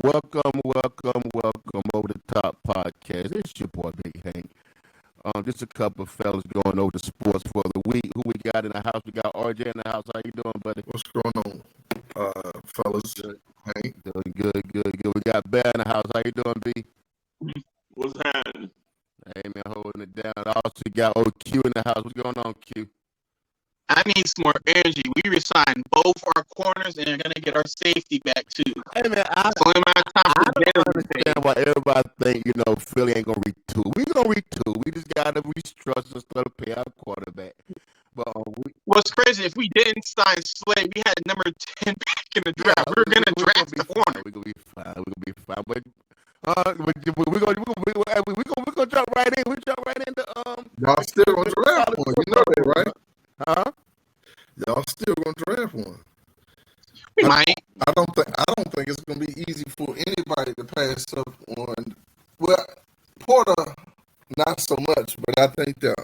Welcome over the top podcast. It's your boy Big Hank. Just a couple of fellas going over the sports for the week. Who we got in the house? We got RJ in the house. How you doing, buddy? What's going on, fellas? Good. Hank? Doing good. We got Bear in the house. How you doing, B? What's happening? Hey man, holding it down. Also got OQ in the house. What's going on, Q? I need some more energy. We resigned both our corners and are going to get our safety back too. Hey man, I So in my time for don't understand why everybody think Philly ain't gonna retool. We gonna retool. We just gotta restructure instead of pay our quarterback. But What's crazy, if we didn't sign Slade, we had number 10 back in the draft. We were going to draft the corner. We're gonna be fine. But we're gonna jump right in. We jump right into Y'all still gonna draft one? You know that, right? Huh? Y'all still gonna draft one? We might. I don't think it's gonna be easy for anybody to pass up on. Well, Porter, not so much, but I think that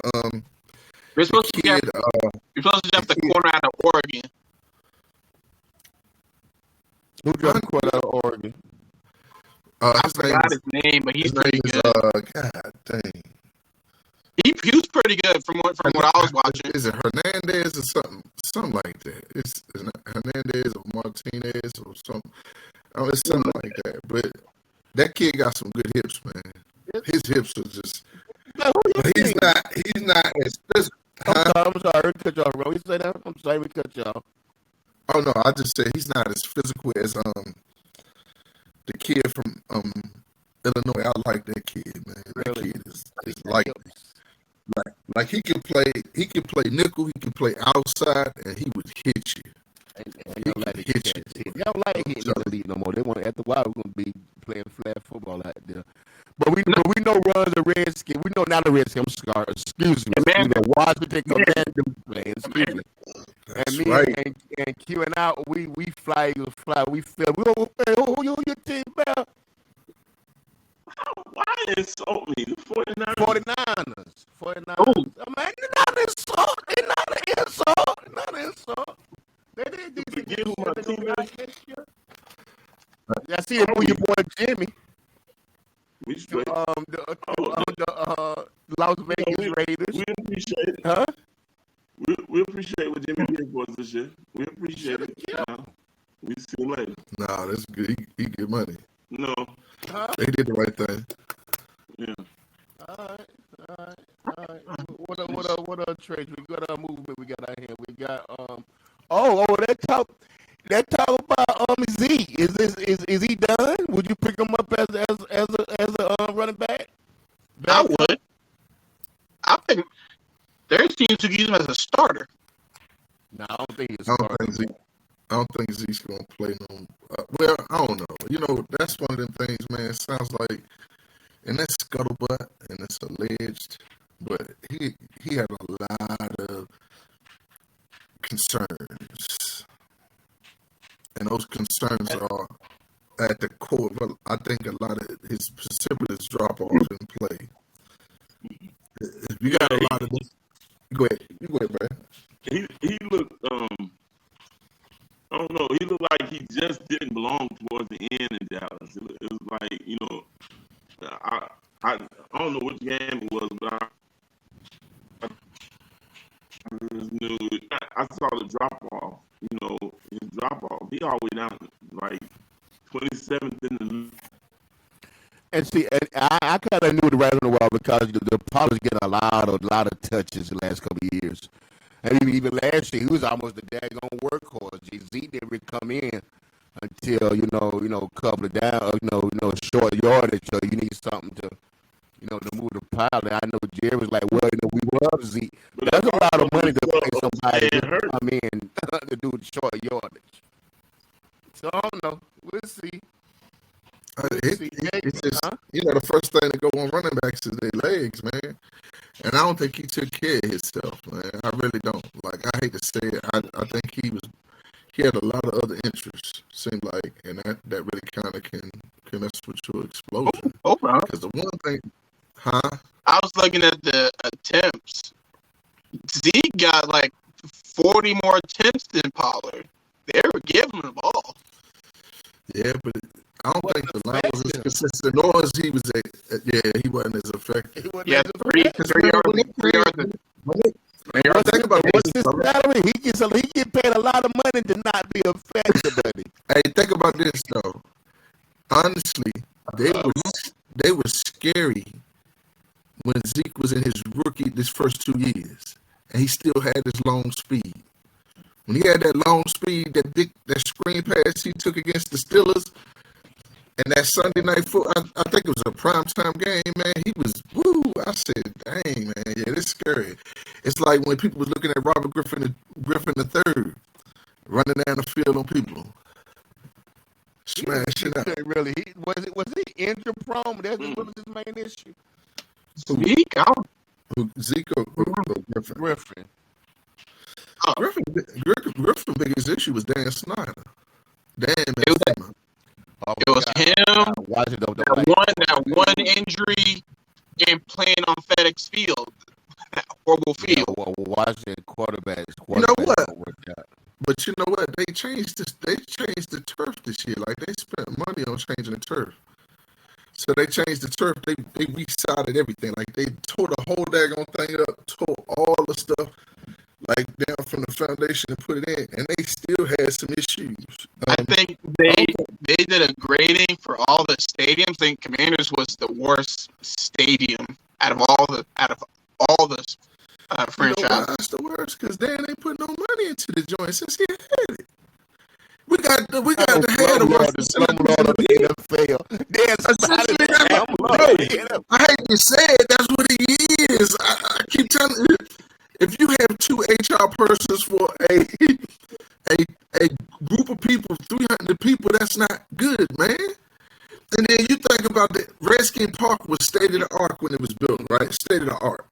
We're supposed to draft the corner out of Oregon. Who got caught out of Oregon? I forgot his name, but he's pretty good. God dang. He was pretty good from what I was watching. Is it Hernandez or something like that? It's Hernandez or Martinez or something. It's something like that. But that kid got some good hips, man. His hips are just. But he's not as physical. I'm sorry, we cut y'all, bro. You say that? I'm sorry, we cut y'all. Oh no, I just said he's not as physical as the kid from Illinois. I like that kid, man. That kid is like he can play nickel, he can play outside, and he would hit you. They don't like hitting the league no more. They want after a while we're gonna be playing flag football out there. But we know runs the Redskins. We know not the Redskins. I'm sorry. Excuse me. We know Washington Commanders playing. Excuse me. That's and me right. and Q and out, we fly. We feel. We don't. Who your team about? Why insult me? The 49ers. 49ers. Oh. I mean, it's not an insult. It's not an insult. They did decent. I see it for your boy Jimmy. We straight. The Las Vegas Raiders. We appreciate it. Huh? We appreciate what Jimmy did for us this year. We appreciate it. We see him later. Nah, that's good. He get money. No. They did the right thing. Yeah. All right. What other trades? We got our movement. We got out here. We got that talk about Z. Is he done? Would you pick him up as a running back? I would. I think there's teams who use him as a starter. No, I don't think he's I don't think Zeke's gonna play no. Well, I don't know. That's one of them things, man. It sounds like, and that's scuttlebutt, and it's alleged, but he had a lot of concerns, and those concerns are at the core. But I think a lot of his precipitous drop off in play. If you got a lot of this, go ahead, man. He looked. I don't know. He looked like he just didn't belong towards the end in Dallas. It was like, I don't know which game it was, but I saw the drop off. His drop off. He all the way down like 27th in the league. And see, I kind of knew it right on the wall because the Apollo's getting a lot of touches the last couple of years. And even last year, he was almost the daggone workhorse. Z didn't really come in until couple of down, short yardage. So you need something to move the pile. And I know Jerry was like, well, we love Z, but that's a lot of money to pay somebody. To do short yardage. So I don't know. We'll see. It's just, the first thing to go on running backs is their legs, man. And I don't think he took care of himself, man. I really don't. Like, I hate to say it. I think he had a lot of other interests, seemed like, and that really kind of can mess with your explosion. Because the one thing, I was looking at the attempts. Zeke got like 40 more attempts than Pollard. They were giving him the ball. Yeah, but I don't think the line was as consistent. Nor as he was, he wasn't as effective. Yeah, 3 yards. Think about What's his salary? He get paid a lot of money to not be effective, buddy. Hey, think about this though. Honestly, they were scary when Zeke was in his first 2 years, and he still had his long speed. When he had that long speed, that screen pass he took against the Steelers, and that Sunday night football, I think it was a primetime game, man. He was, woo, I said, dang, man, yeah, this is scary. It's like when people was looking at Robert Griffin III running down the field on people. Smashing up. Really, was he injury prone? That was his main issue. Zeke or Griffin? Griffin. Griffin's biggest issue was Dan Snyder. It was him. That one injury and playing on FedEx Field. That horrible field. Washington quarterbacks. You know what? But you know what? They changed the turf this year. Like they spent money on changing the turf. So they changed the turf. They resided everything. Like they tore the whole daggone thing up, tore all the stuff like down from the foundation and put it in, and they still had some issues. I think they did a grading for all the stadiums. I think Commanders was the worst stadium out of all the franchise. You know why that's the worst? Because Dan ain't put no money into the joint since he had it. We got the head of the NFL. I hate to say it, that's what he is. I keep telling you, if you have 2 HR persons for a group of people, 300 people, that's not good, man. And then you think about the Redskin Park was state of the art when it was built, right? State of the art.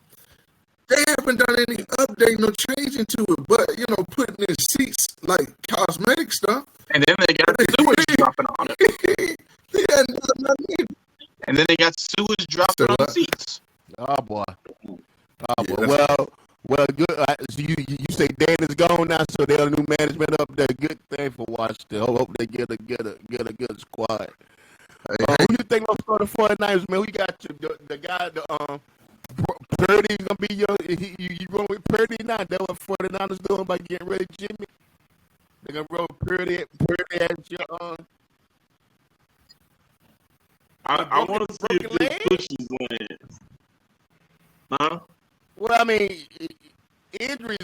They haven't done any update, no changing to it, but, putting in seats like cosmetic stuff. And then they got sewage dropping on it. They hadn't done nothing. And then they got sewage dropping on the seats. Oh, boy. Well, good. So you say Dan is gone now, so they're a new management up there. Good thing for Washington. Hope they get a good squad. Who you think will start the 49ers, man? We got the guy, Purdy's gonna be you going with Purdy now? That's what 49ers doing by getting rid of Jimmy. They're gonna roll Purdy at your I want to see if this pushes Lance. Huh? Well, I mean, injuries.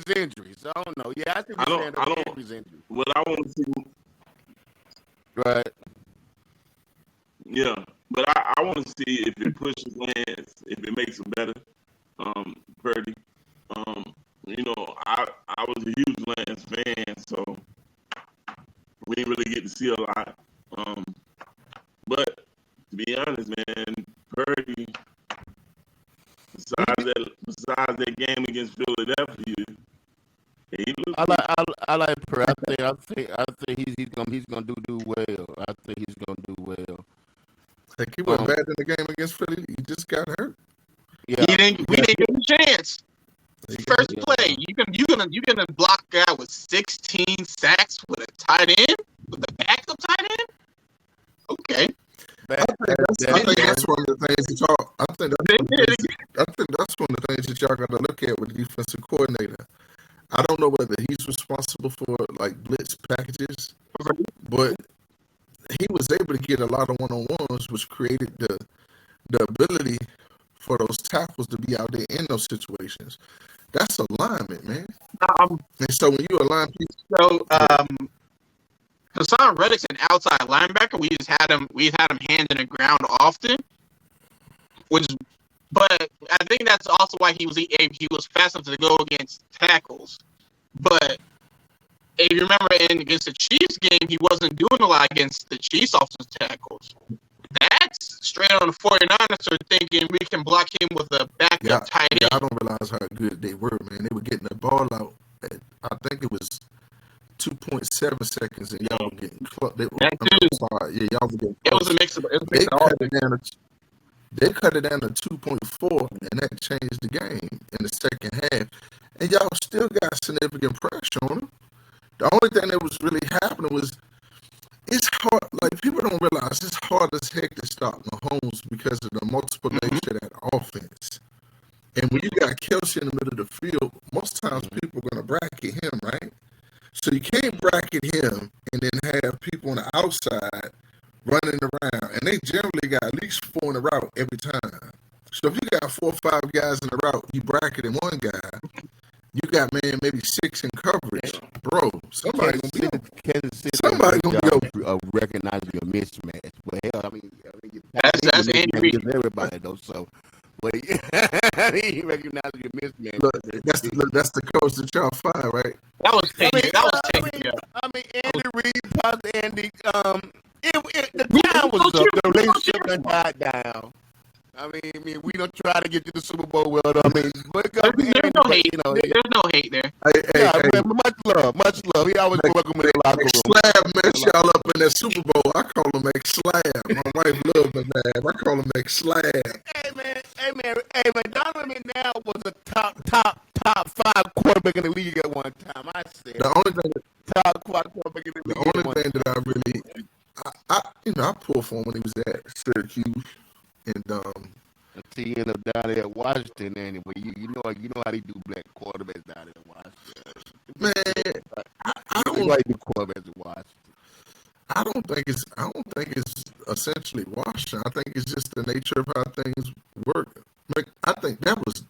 I don't know. Yeah, I think injuries. What I want to see. Right. Yeah, but I want to see if it pushes Lance, if it makes him better. Purdy. I was a huge Lance fan, so we didn't really get to see a lot. But to be honest, man, Purdy, besides that game against Philadelphia, he looked. I like Purdy. I think he's gonna do well. I think he's gonna do well. Like he wasn't bad in the game against Philly. He just got hurt. Yeah, we didn't give him a chance. First play, you gonna block a guy with 16 sacks with a tight end, with a backup tight end? Okay. I think that's one of the things that y'all. I think that's one of the things that y'all got to look at with the defensive coordinator. I don't know whether he's responsible for like blitz packages, but he was able to get a lot of one-on-ones, which created the ability for those tackles to be out there in those situations. That's alignment, man. And so when you align people, Hassan Reddick's an outside linebacker. We had him hand in the ground often, but I think that's also why he was fast enough to go against tackles. But if you remember against the Chiefs game, he wasn't doing a lot against the Chiefs offensive tackles. That's straight on the 49ers are thinking we can block him with a backup tight end. I don't realize how good they were, man. They were getting the ball out at, I think it was 2.7 seconds, and y'all were getting close. Y'all were getting close. It was a mix of They cut it down to 2.4, and that changed the game in the second half. And y'all still got significant pressure on them. The only thing that was really happening was, it's hard. Like, people don't realize it's hard as heck to stop Mahomes because of the multiple nature of that offense. And when you got Kelsey in the middle of the field, most times people are going to bracket him, right? So you can't bracket him and then have people on the outside running around. And they generally got at least 4 in a route every time. So if you got 4 or 5 guys in a route, you bracketing one guy. You got, man, maybe 6 in coverage. Bro, somebody going to be recognizing your mismatch. But hell, I mean that's Andy Reid. Everybody though, so but he recognizes your mismatch. Look, that's the coach that y'all fired, right? That was taken. Andy Reid, Andy. The time was up. The relationship done died down. I mean, we don't try to get to the Super Bowl. Well, I mean, there's no hate. There's no hate there. Much love. He always welcome in the locker room. Slab messed y'all up in that Super Bowl. I call him Slab. My wife loves him, man. I call him Slab. Hey man. Donovan McNabb was a top 5 quarterback in the league at one time. I said the only thing top quarterback in the league. The only thing that I really, I pulled for him when he was at Syracuse. And until you end up down there at Washington, anyway, you know how they do black quarterbacks down there at Washington. Man, I don't like the quarterbacks at Washington. I don't think it's essentially Washington. I think it's just the nature of how things work. Like, I think that was,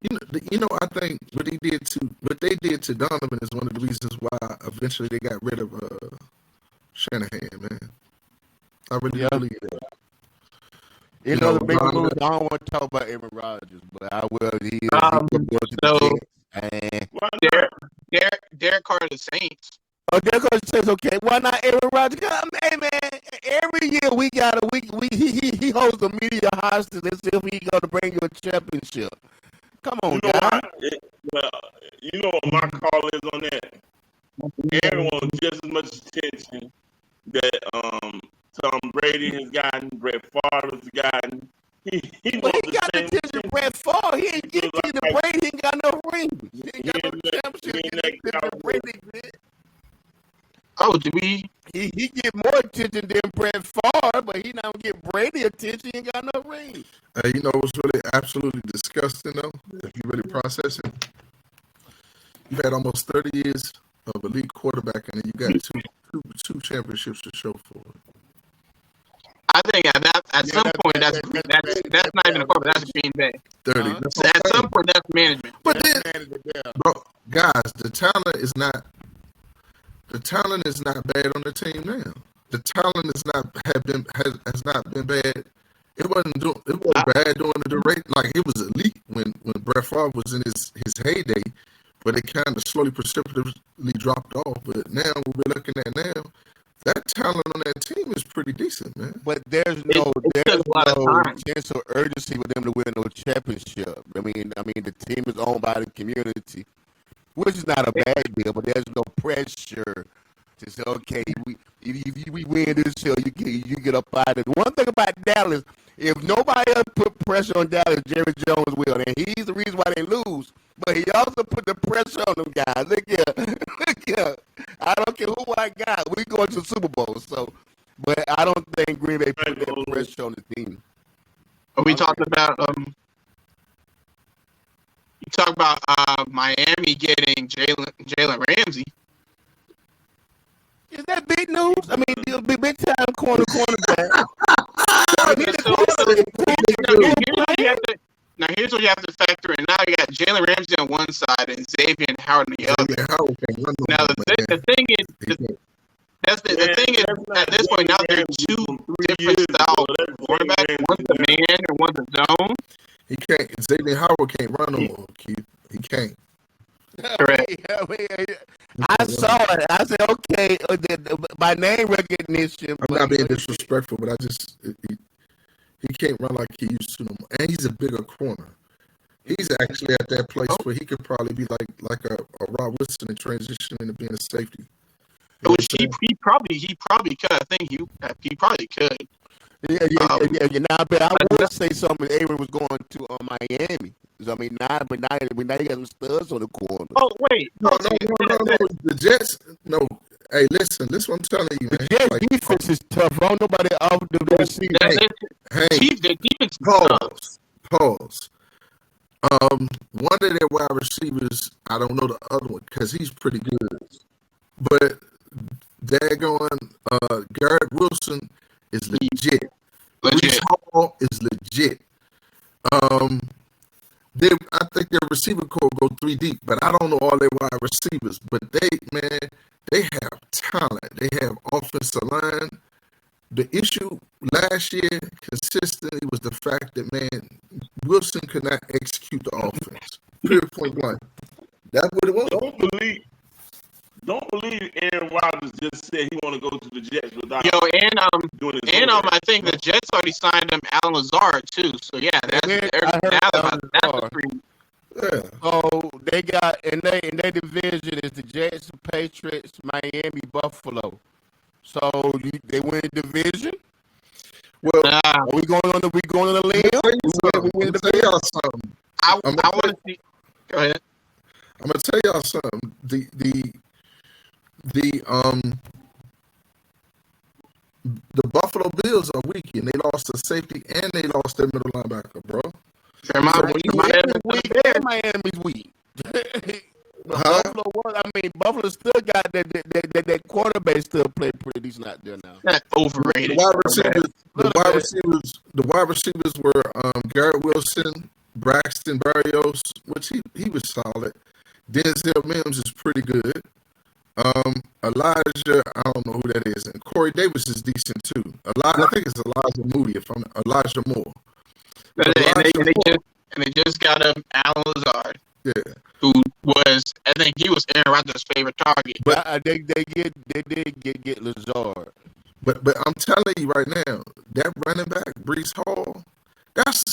I think what they did to Donovan is one of the reasons why eventually they got rid of Shanahan. Man, I really believe that. The big moves. I don't want to talk about Aaron Rodgers, but I will. Derek Carr of the Saints. Oh, Derek Carr says okay. Why not Aaron Rodgers? Hey man, every year he holds the media hostage as if he's going to bring you a championship. Come on, guys. You know what my call is on that. Aaron wants just as much attention that Tom Brady has gotten, Brett Favre has gotten. He got the attention Brett Favre. He ain't getting to Brady. He ain't got no ring. He ain't got no championship. Oh, do we? He get more attention than Brett Favre, but he not get Brady attention. He ain't got no ring. What's really absolutely disgusting though, if you really process it, you've had almost 30 years of elite quarterback, and then you got two championships to show for it. I think at some point that's not even a quarterback. That's Green Bay. 30. At some point that's management. But then, bro, guys, the talent is not bad on the team now. The talent has not been bad. It wasn't bad during the duration. Like, it was elite when Brett Favre was in his heyday, but it kind of slowly, precipitously dropped off. But now, what we're looking at now, that talent on that team is pretty decent, man. But there's no sense of urgency with them to win no championship. I mean, the team is owned by the community, which is not a bad deal. But there's no pressure to say, okay, we win this show, you get up out of it. One thing about Dallas, if nobody else put pressure on Dallas, Jerry Jones will, and he's the reason why they lose. But he also put the pressure on them guys. Look here. I don't care who I got. We going to the Super Bowl. So, but I don't think Green Bay put that pressure on the team. Are we talking about you talk about Miami getting Jalen Ramsey? Is that big news? I mean, big time cornerback. Now here's what you have to factor in. Now you got Jalen Ramsey on one side and Xavier Howard on the other. Now the thing is, at this point now they're two different styles of quarterback. One's the man and one's the zone. He can't. Xavier Howard can't run no more, Keith. He can't. Correct. I saw it. I said, okay, by name recognition. I'm not being disrespectful, but he can't run like he used to no more. And he's a bigger corner. He's actually at that place where he could probably be like a Rod Woodson and transition into being a safety. Which he probably could. I think he probably could. Yeah. But I would say something. Avery was going to Miami. I mean, now you got some studs on the corner. Oh wait, no. The Jets, no. Hey, listen what I'm telling you, man. The Jets defense is tough. Don't nobody off the receiver. Hey, Their defense sucks. Pause. One of their wide receivers, I don't know the other one because he's pretty good. But Garrett Wilson is legit. Brees Hall is legit. I think their receiver core go 3 deep, but I don't know all their wide receivers. But they have talent. They have offensive line. The issue last year consistently was the fact that, man, Wilson could not execute the offense. Period, point blank. That's what it was. Don't believe Aaron Rodgers just said he want to go to the Jets without doing his I think the Jets already signed him Alan Lazard too. So yeah, that's pretty. Yeah. So they got in their division is the Jets, Patriots, Miami, Buffalo. So they win the division. Well, are we going on the limb? I'm gonna tell y'all something. I want to see. Go ahead. I'm gonna tell y'all something. The Buffalo Bills are weak, and they lost a safety and they lost their middle linebacker, bro. Miami's weak. Buffalo still got that quarterback still play pretty decent out there now. That's overrated. The wide receivers were Garrett Wilson, Braxton Berrios, which he was solid. Denzel Mims is pretty good. Elijah, I don't know who that is, and Corey Davis is decent too. I think it's Elijah Moody. Elijah Moore. And they just got Alan Lazard. Yeah. Who was, I think he was Aaron Rodgers' favorite target. But they did get Lazard. But I'm telling you right now, that running back, Brees Hall, that's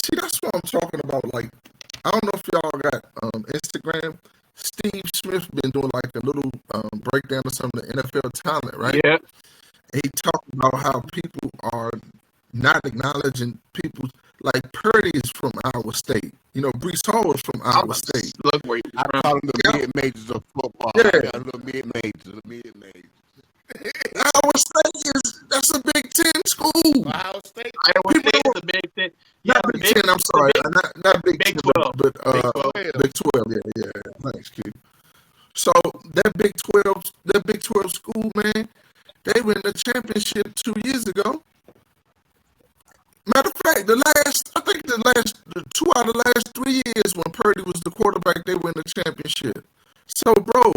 what I'm talking about. Like, I don't know if y'all got Instagram. Steve Smith been doing like a little breakdown of some of the NFL talent, right? Yeah. And he talked about how people are not acknowledging people. Like Purdy is from Iowa State. You know, Brees Hall is from Iowa State. Look where I call them the mid-majors of football. Yeah. I got little mid-majors. Iowa State that's a Big Ten school. Iowa State is a Big Ten. Not Big Ten, I'm sorry. Not Big 12. But Big 12. Yeah. Thanks, Keith. So that Big 12 school, man, they win the championship 2 years ago. Matter of fact, the 2 out of the last 3 years when Purdy was the quarterback, they win the championship. So, bro,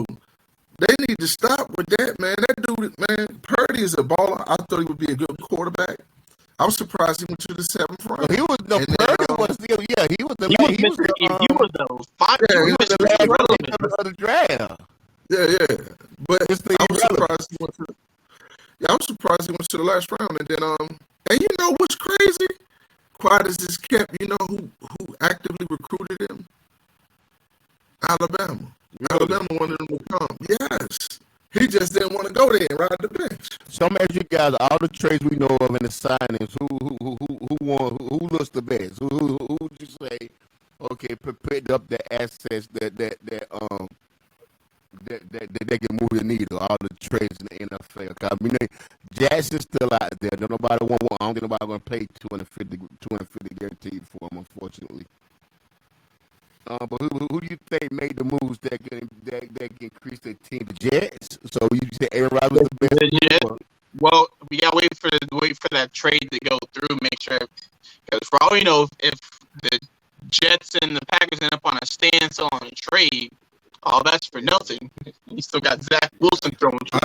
they need to stop with that, man. That dude, man, Purdy is a baller. I thought he would be a good quarterback. I was surprised he went to the 7th round. He was the draft. Yeah. But I was surprised he went to the last round. And then and you know what's crazy? Quiet as it's kept, you know who actively recruited him? Alabama. Really? Alabama wanted him to come. Yes. He just didn't want to go there and ride the bench. So I'm asking you guys, all the trades we know of in the signings, who looks the best? Who would you say, okay, picked up the assets that they can move the needle, all the trades in the NFL. I mean, Jackson's still out there. Nobody want. I don't think nobody going to pay $250 guaranteed for him, unfortunately. But who do you think made the moves that can increase their team? The Jets. So you say Aaron Rodgers the best? Well, we gotta wait for that trade to go through. Make sure, because for all we know, if the Jets and the Packers end up on a standstill on a trade, all that's for nothing. You still got Zach Wilson throwing. I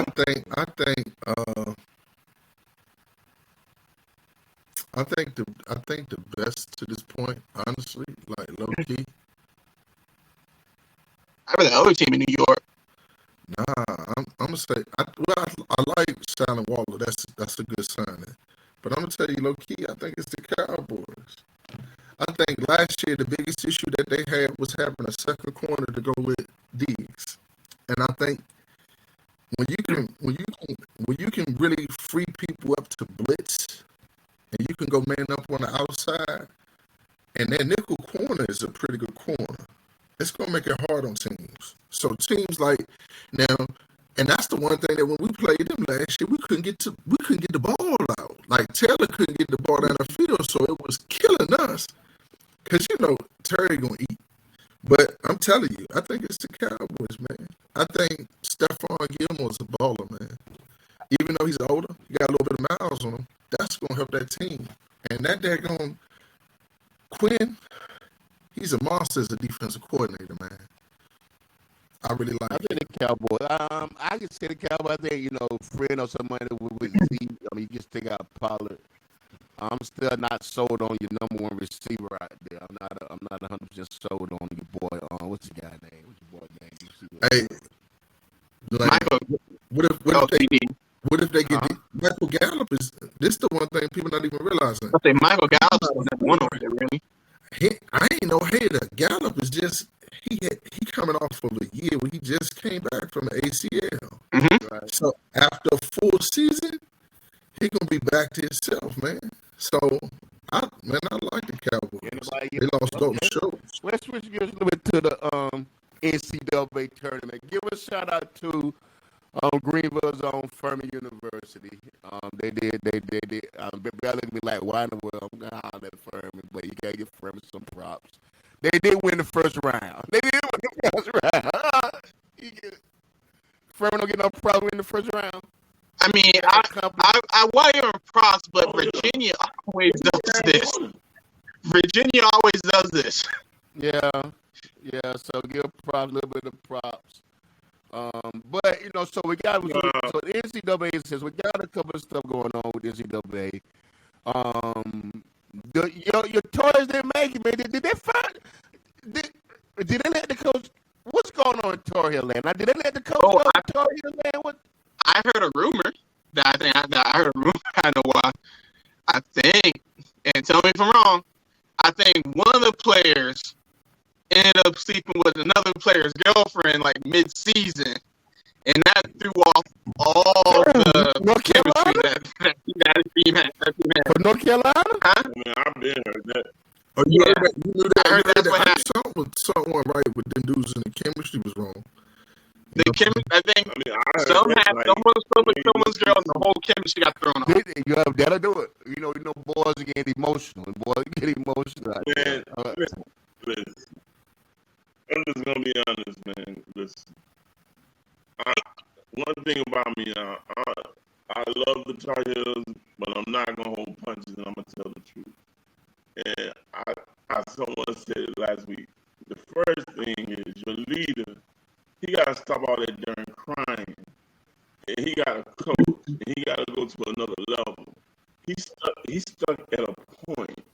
think the best to this point, honestly, like low key. I remember the other team in New York. Nah, I'm gonna say I like Shannon Waller. That's a good signing. But I'm gonna tell you, low key, I think it's the Cowboys. I think last year the biggest issue that they had was having a second corner to go with Diggs, and I think when you can really free people up to blitz, and you can go man up on the outside, and that nickel corner is a pretty good corner. It's gonna make it hard on teams. So teams like now, And that's the one thing that when we played them last year, we couldn't get the ball out. Like Taylor couldn't get the ball down the field, so it was killing us. Because Terry gonna eat. But I'm telling you, I think it's the Cowboys, man. I think Stephon Gilmore's a baller, man. Even though he's older, he got a little bit of miles on him. That's gonna help that team. And that daggone Quinn, he's a monster as a defensive coordinator, man. I really like I think the Cowboys. I can say the Cowboys. I think, Fred or somebody with Z. I mean, you just take out Pollard. I'm still not sold on your number one receiver out there. I'm not 100% sold on your boy. What's the guy name? What's your boy name? Hey, like, Michael. What if they get Michael Gallup? This the one thing people not even realizing. I say Michael Gallup's number one over there, really. I ain't no hater. Gallup is just he coming off of a year where he just came back from the ACL. Mm-hmm. Right. So after a full season, he gonna be back to himself, man. So I like the Cowboys. They lost Dalton Schultz. Let's switch gears a little bit to the NCAA tournament. Give a shout out to Greenville's own Furman University. They did. They'll look at me like, why in the world I'm gonna holler at Furman? But you gotta give Furman some props. They did win the first round. Furman don't get no problem in the first round. I mean, I want your props, but Virginia always does this. Virginia always does this. Yeah. So give props, a little bit of props. But so we got so the NCAA says we got a couple of stuff going on with NCAA. Your toys didn't make it, man. Did they find? Did they let the coach? What's going on in Tar Heel land? Now, did they let the coach go to Tar Heel land? What? I heard a rumor that I heard a rumor. I know why. I think, and tell me if I'm wrong. I think one of the players ended up sleeping with another player's girlfriend like mid-season, and that threw off all the North Carolina. That For North Carolina? I mean, I've been heard that. Oh, you knew that? I heard that's what happened. Something went right with them dudes, and the chemistry was wrong. I think someone's girl, and the whole chemistry got thrown off. That'll do it. Boys get emotional. Boys get emotional. Man, listen. I'm just gonna be honest, man. Listen. One thing about me, I love the Tar Heels, but I'm not gonna hold punches, and I'm gonna tell the truth. And someone said it last week. The first thing is your leader. He gotta stop all that darn crying, and he gotta coach, and he gotta go to another level. He's stuck at a point.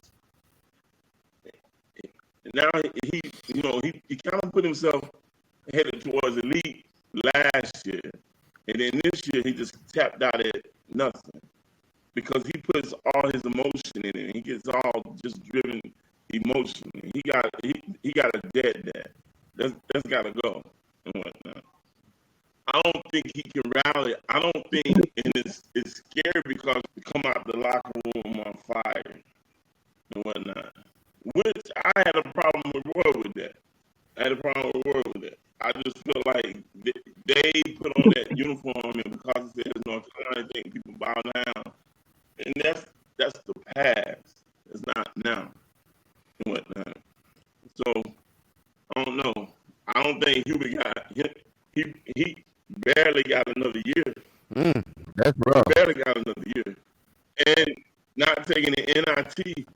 Now he kind of put himself headed towards elite last year, and then this year he just tapped out at nothing because he puts all his emotion in it. He gets all just driven emotionally. He got a dead dad. That's got to go and whatnot. I don't think he can rally. I don't think, and it's scary because we come out the locker room on fire and whatnot. Which I had a problem with Roy with that. I just feel like they put on that uniform, and because it says North Carolina, I think people bow down, and that's the past. It's not now and whatnot. So I don't know. I don't think he barely got another year. That's rough. He barely got another year, and not taking the NIT.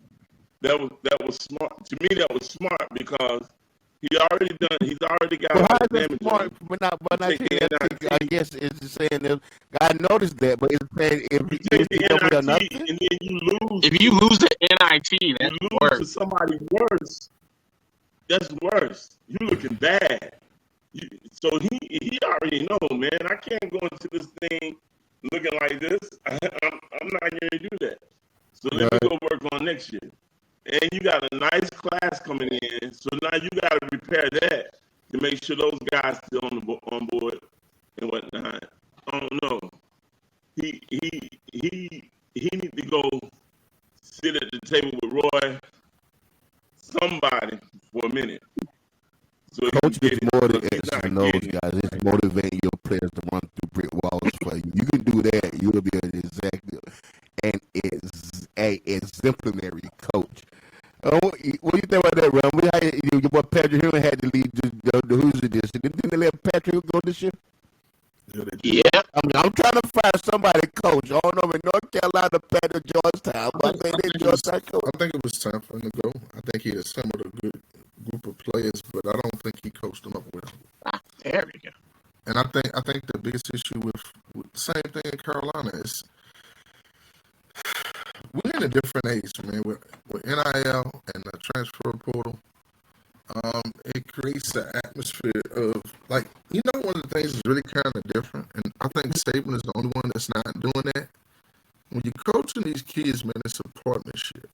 That was smart. To me, that was smart because he's already got Well, how all the is that damage. smart? But I guess it's saying that I noticed that, but it's saying if You take the or NIT nothing. and then you lose. If you lose the NIT, You that's lose to worse. somebody worse. That's worse. You looking bad. So he already know, man. I can't go into this thing looking like this. I'm not going to do that. So let me go work on next year. And you got a nice class coming in, so now you got to repair that to make sure those guys still on board and whatnot. I don't know. He need to go sit at the table with Roy, somebody, for a minute. So Coach gets more than X and O's, guys. It's motivating your players to run for you. You can do that. You'll be an exemplary coach. What do you think about that, Ron? Your boy Patrick Hill had to lead the Hoosier this year. Didn't they let Patrick go this year? Yeah. I'm trying to find somebody coach. I don't know if North Carolina, Patrick, Georgetown, but I think it was time for him to go. I think he assembled a good group of players, but I don't think he coached them up well. There we go. And I think the biggest issue with the same thing in Carolina is we're in a different age, man. With NIL and the transfer portal, it creates an atmosphere of like, one of the things is really kind of different, and I think Saban is the only one that's not doing that. When you're coaching these kids, man, it's a partnership,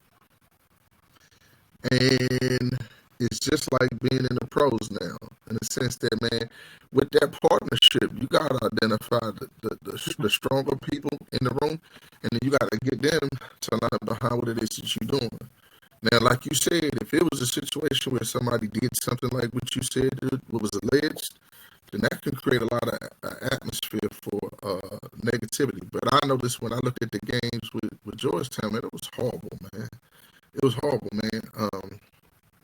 and it's just like being in the pros now, in the sense that, man, with that partnership, you gotta identify the stronger people in the room, and then you gotta get them to line up behind what it is that you're doing. Now, like you said, if it was a situation where somebody did something like what you said, what was alleged, then that can create a lot of atmosphere for negativity. But I noticed when I looked at the games with Georgetown, man, it was horrible, man. It was horrible, man.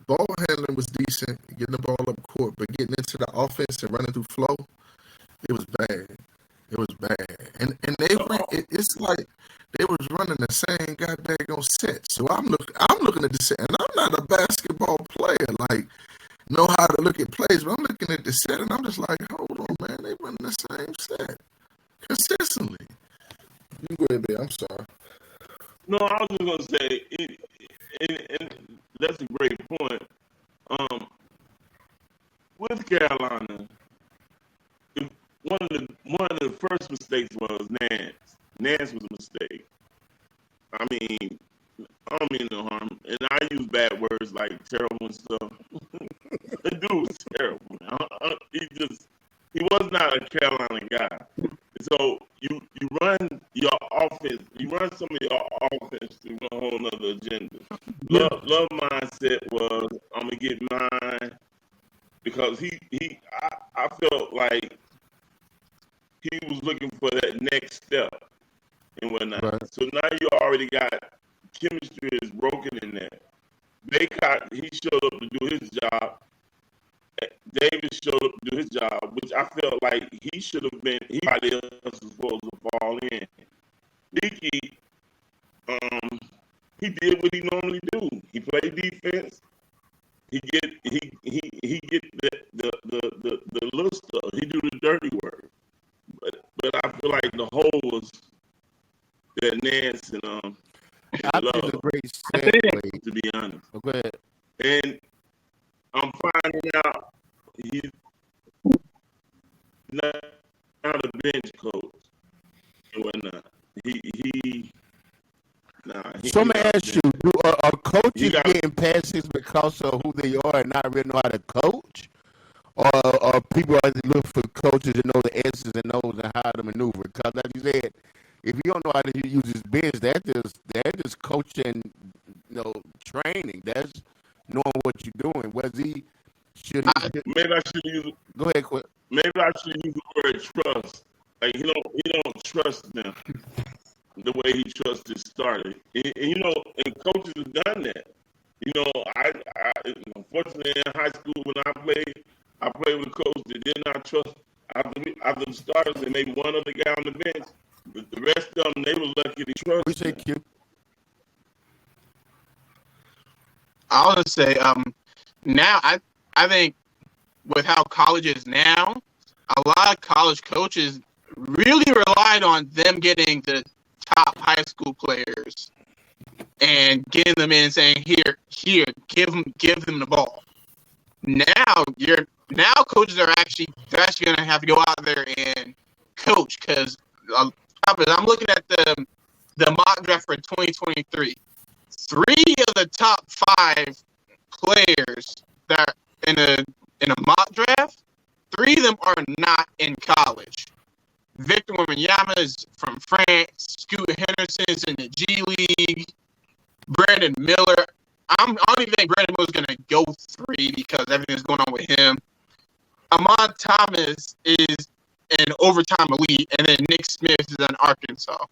Ball handling was decent, getting the ball up court, but getting into the offense and running through flow, it was bad. It was bad. And it's like they was running the same goddamn set. So I'm looking at the set, and I'm not a basketball player, like, know how to look at plays, but I'm looking at the set, and I'm just like, hold on, man, they running the same set consistently. You go ahead, babe. I'm sorry. No, I was just going to say, and that's a great point. With Carolina, one of the first mistakes was Nance. Nance was a mistake. I mean, I don't mean no harm, and I use bad words like terrible and stuff. The dude was terrible. He was not a Carolina guy. So you run your offense, you run some of your offense through a whole nother agenda. Love mindset was, I'm gonna get mine, because I felt like he was looking for that next step and whatnot. Right. So now you already got chemistry is broken in there. Baycott, he showed up to do his job. Davis showed up to do his job, which I felt like he should have been. Everybody else was supposed to fall in. Leaky, he did what he normally do. He played defense. He get the little stuff. He do the dirty work. But I feel like the whole was that Nance and I think it's a great segue, to be honest. Oh, go ahead. And I'm finding out he's not a bench coach and whatnot. So let me ask you, are coaches getting passes because of who they are and not really know how to coach? Or people are looking for coaches to know the S's and O's and how to maneuver? Because like you said, if you don't know how to use his bench, that's just coaching, training. That's knowing what you're doing. Maybe I should use. Go ahead, quick. Maybe I should use the word trust. Like he don't trust them the way he trusts his starter. And coaches have done that. I unfortunately in high school when I played with a coach that did not trust after the starters and maybe one other guy on the bench. But the rest of them, they were lucky to trust. Appreciate you. I want to say, now I think with how college is now, a lot of college coaches really relied on them getting the top high school players and getting them in and saying, here, give them the ball. Now coaches are actually going to have to go out there and coach, because I'm looking at the mock draft for 2023. 3 of the top 5 players that are in a mock draft, 3 of them are not in college. Victor Wembanyama is from France. Scoot Henderson is in the G League. Brandon Miller. I don't even think Brandon Miller's going to go 3 because everything's going on with him. Ahmad Thomas is and overtime elite, and then Nick Smith is in Arkansas.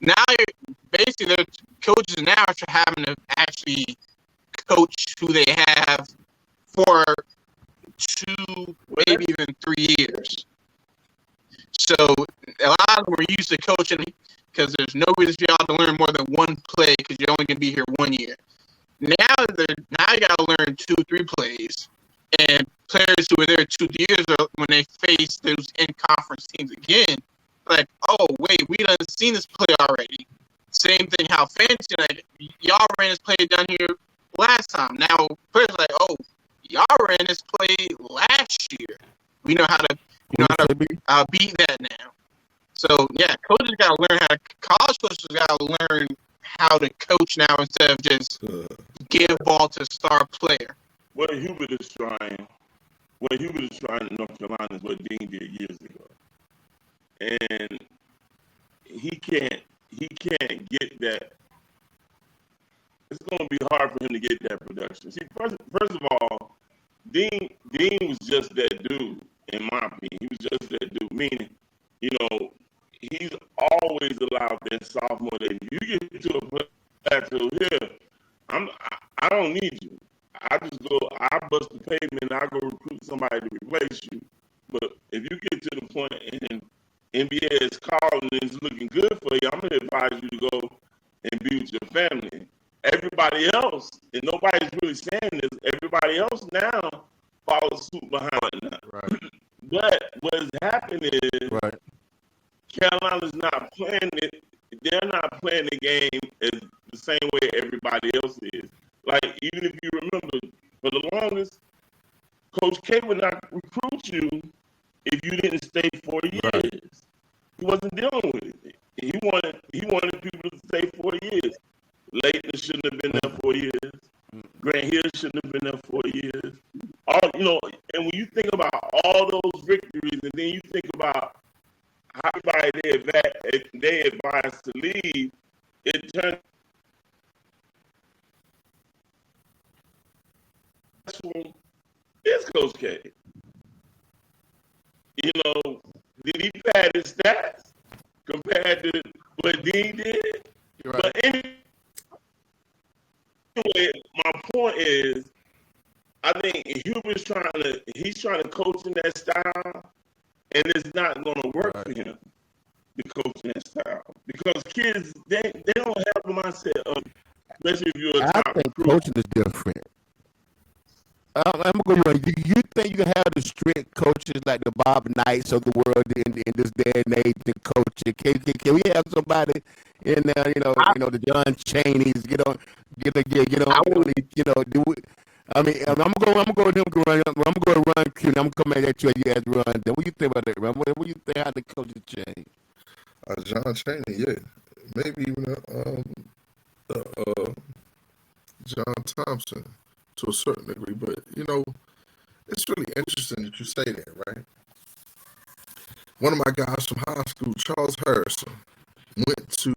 Now, basically, the coaches now are having to actually coach who they have for 2, maybe even 3 years. So a lot of them are used to coaching because there's no reason for y'all to learn more than one play because you're only going to be here 1 year. Now you got to learn 2, 3 plays, and players who were there 2 years when they face those in-conference teams again, like, oh wait, we done seen this play already. Same thing how fancy, like, y'all ran this play down here last time. Now players are like, oh, y'all ran this play last year. We know how to beat that now. So yeah, coaches got to learn college coaches got to learn how to coach now instead of just give ball to star player. What Hubert is trying in North Carolina is what Dean did years ago, and he can't get that. It's going to be hard for him to get that production. See, first of all, Dean was just that dude, in my opinion. He was just that dude, meaning, he's always allowed that sophomore that if you get to a plateau here, I don't need you. I bust the pavement and I go recruit somebody to replace you. But if you get to the point and NBA is calling and it's looking good for you, I'm going to advise you to go and be with your family. Everybody else, and nobody's really saying this, everybody else now follows suit behind that. Right. But what has happened is Carolina's not playing it. They're not playing the game as the same way everybody else is. Like, even if you remember, for the longest, Coach K would not recruit you if you didn't stay 4 years. Right. He wasn't dealing with it. He wanted people to stay 4 years. Leighton shouldn't have been there 4 years. Grant Hill shouldn't have been there 4 years. And when you think about all those victories, and then you think about how everybody they advised to leave, it turned. It's Coach K. Did he pad his stats compared to what Dean did? Right. But anyway, my point is, I think Hubert's trying to coach in that style, and it's not going to work for him to coach in that style because kids they don't have the mindset of, especially if you're a top. I think coaching is different. I'm going to go. Do you think you can have the strict coaches like the Bob Knights of the world in this day and age to coach it? Can we have somebody in there? The John Cheneys. Do it. I mean, I'm going to go with him. I'm going to run Q. I'm coming at you as you guys run. What do you think about that, Ron? What do you think how the coaches change? John Chaney, yeah, maybe even John Thompson. To a certain degree, but it's really interesting that you say that, right? One of my guys from high school, Charles Harrison, went to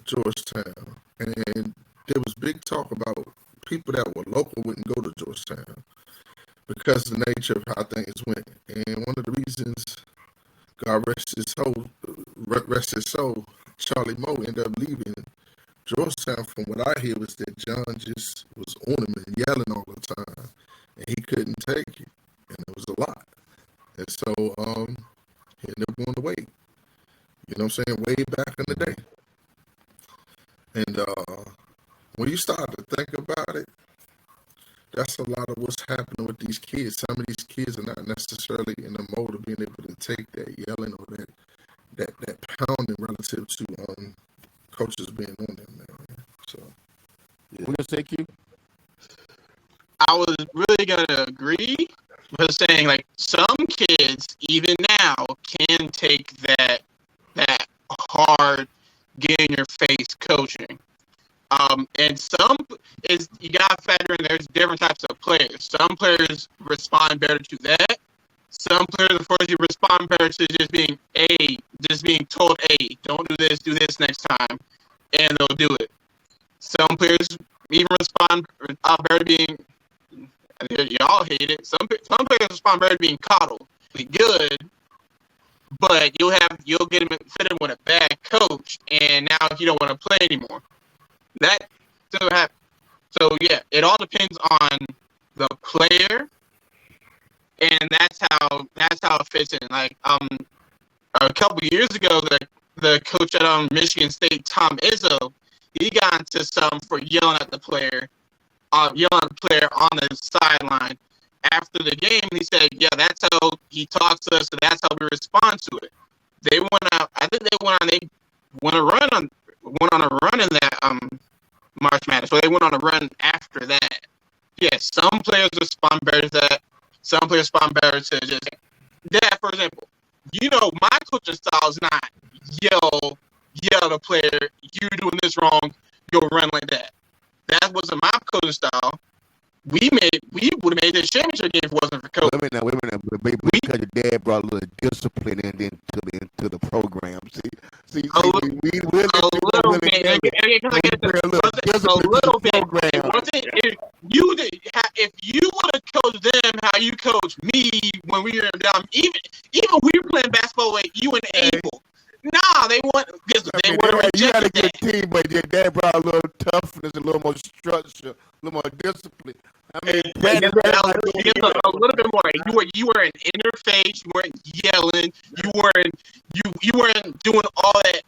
Georgetown, and there was big talk about people that were local wouldn't go to Georgetown because of the nature of how things went. And one of the reasons, God rest his soul, Charlie Moe ended up leaving Georgetown, from what I hear, was that John just was on him and yelling all the time, and he couldn't take it, and it was a lot. And so he ended up going away. You know what I'm saying? Way back in the day. And when you start to think about it, that's a lot of what's happening with these kids. Some of these kids are not necessarily in the mode of being able to take that yelling or that pounding relative to coaches being on them, man. So, yeah. We're gonna say Q. I was really gonna agree with saying, like, some kids even now can take that hard, get in your face coaching. And some is, you gotta factor in, there's different types of players. Some players respond better to that. Some players, unfortunately, respond better to just being told, hey, don't do this next time, and they'll do it. Some players even respond better to being, y'all hate it, some players respond better to being coddled. athletically good, but you'll get him fit in with a bad coach, and now he don't want to play anymore. That still happens. So yeah, it all depends on the player, and that's how it fits in. Like a couple years ago, the coach at Michigan State, Tom Izzo, he got into something for yelling at the player on the sideline. After the game, he said, "Yeah, that's how he talks to us, and that's how we respond to it." They went out. I think they went on a run in that March Madness. So they went on a run after that. Yeah, some players respond better to that. Some players respond better to just that. For example, my coaching style is not yell at a player, "You're doing this wrong. Go run like that." That wasn't my coaching style. We would have made this championship game if it wasn't for coach. Wait a minute. Because your dad brought a little discipline into the program. See, a little bit. If you would have coached them how you coached me when we were down, even we were playing basketball with you and Abel. Nah, they want because they would have rejected you had a good that. team, but your dad brought a little toughness, a little more structure, a little more discipline. I mean, a little bit more. You were an interface. You weren't yelling. You weren't doing all that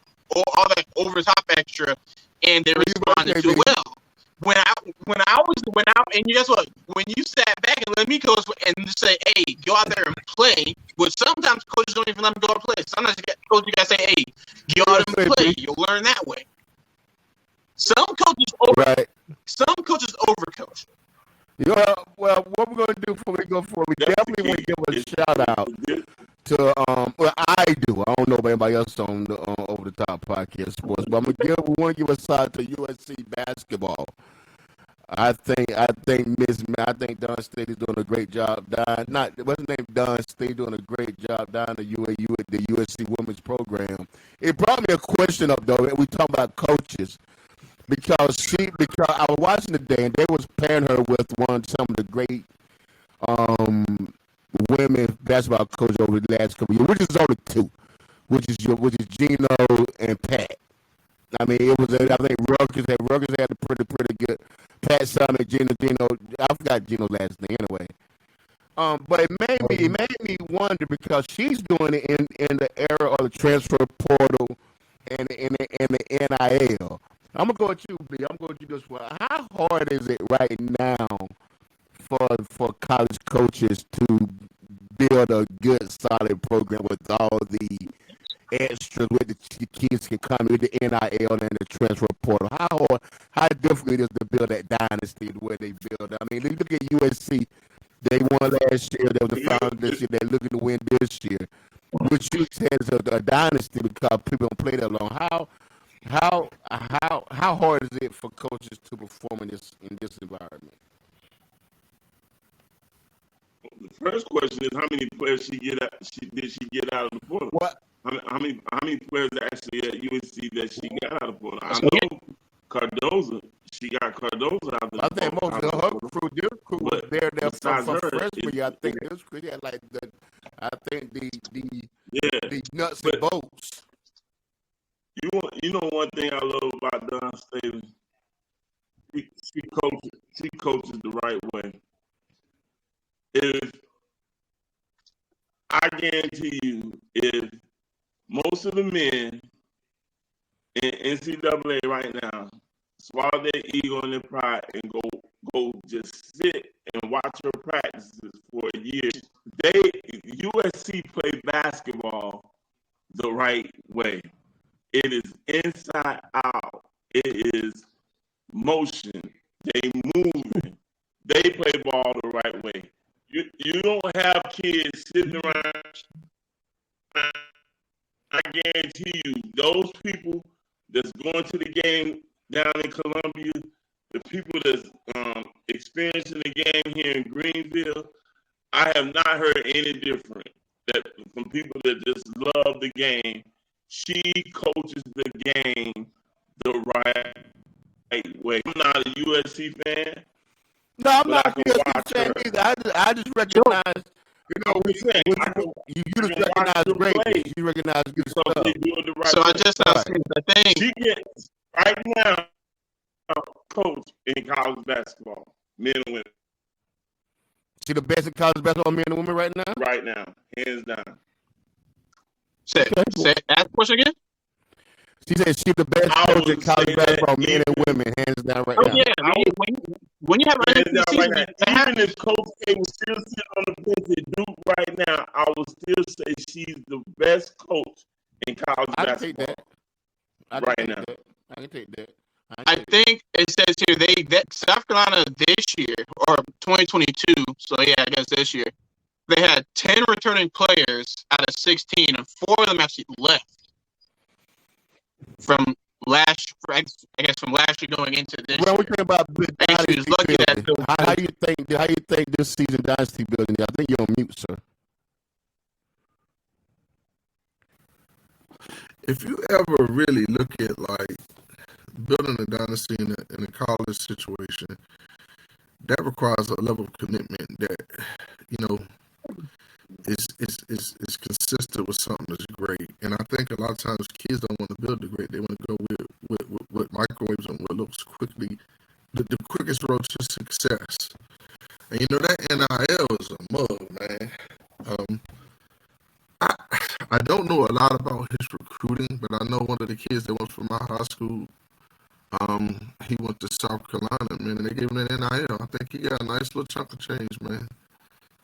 over the top extra, and they responded to it well. When I and guess what? When you sat back and let me coach and say, "Hey, go out there and play," which sometimes coaches don't even let me go out and play. Sometimes you gotta say, "Hey, go out and play." You'll learn that way. Some coaches overcoach. Well, what we're gonna do before we go forward, we definitely want to give a shout out to I do. I don't know about anybody else on the Over the Top Podcast Sports, but we want to give a shout out to USC basketball. I think Don State is doing a great job. What's his name? Don State doing a great job down the USC women's program. It brought me a question up though. We talk about coaches. Because I was watching today and they was pairing her with some of the great women basketball coaches over the last couple of years, which is only two, which is Gino and Pat. I mean, I think Rutgers had a pretty good. Pat Summit, Gino. I forgot Gino's last name anyway. But it made me wonder because she's doing it in the era of the transfer portal and the NIL. I'm gonna go with you, B. I'm going with you this way. How hard is it right now for college coaches to build a good, solid program with all the extras where the kids can come with the NIL and the transfer portal? How difficult it is to build that dynasty the way they build? I mean, look at USC. They won last year. They were the finalists this year. They're looking to win this year, which you said is a dynasty because people don't play that long. How hard is it for coaches to perform in this environment? The first question is how many players did she get out of the portal? What? How many players actually at USC that she got out of the portal? I know Cardozo. She got Cardozo out of the portal. I think most of her crew was there from freshman year. I think this crew had like the nuts and bolts. You know one thing I love about Don Staley? She coaches the right way. I guarantee you, if most of the men in NCAA right now swallow their ego and their pride and go just sit and watch her practices for a year, USC play basketball the right way. It is inside out. It is motion. They moving. They play ball the right way. You don't have kids sitting around. I guarantee you, those people that's going to the game down in Columbia, the people that's experiencing the game here in Greenville, I have not heard any different from people that just love the game. She coaches the game the right way. I'm not a USC fan. No, I'm not a USC fan either. I just recognize You know, you just recognize greatness. You recognize good stuff. So I just the thing. She gets right now coach in college basketball, men and women. She the best in college basketball, men and women right now. Right now, hands down. Say ask the question again. She said she's the best coach in college basketball, men and women, hands down right now. Yeah, when you have an season, right even if Coach K was still sitting on the bench at Duke right now, I would still say she's the best coach in college basketball. I can take that. I think it says here that South Carolina this year or 2022. So yeah, I guess this year they had 10 returning players out of 16, and 4 of them actually left from last. I guess from last year going into this. Well, year. we think about Actually, was lucky that how you think this season dynasty building? I think you're on mute, sir. If you ever really look at like building a dynasty in a college situation, that requires a level of commitment that, you know, is consistent with something that's great. And I think a lot of times kids don't want to build the great; they want to go with microwaves and what looks quickly, the quickest road to success. And you know that NIL is a mug, man. I don't know a lot about his recruiting, but I know one of the kids that went from my high school. He went to South Carolina, man, and they gave him an NIL. I think he got a nice little chunk of change, man.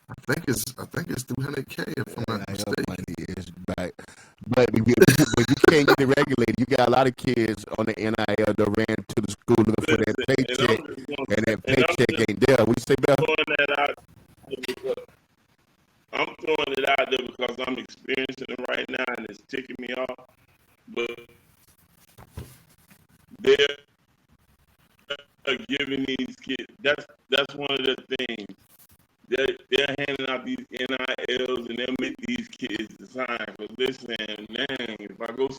I think it's $300K if I'm not mistaken. Money is right, but when you can't get it regulated, you got a lot of kids on the NIL that ran to the school looking for that paycheck, and that paycheck ain't there. We say, Bill? I'm throwing it out there because I'm experiencing it right now, and it's ticking me off. But they're giving these kids. That's one of the things. They're handing out these NILs, and they'll make these kids sign. Because they're saying, "Man, if I go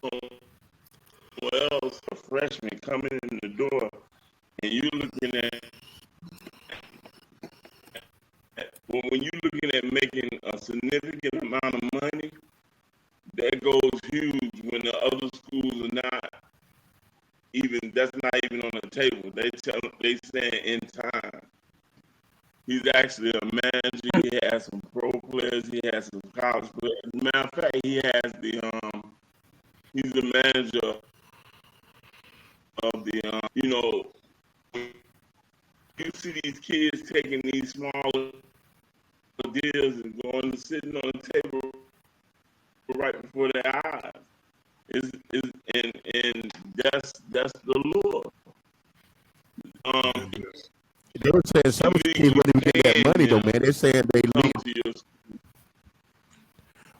somewhere else, a freshman coming in the door, and you're looking at." Well, when you're looking at making a significant amount of money, that goes huge when the other schools are not even. That's not even on the table. They stand in time. He's actually a manager. He has some pro players. He has some college players. As a matter of fact, he has he's the manager of the. You see these kids taking these smaller deals and going to sitting on the table right before their eyes. And that's the lure. They were saying some of the kids wouldn't even get that money though, man. They're saying they leave.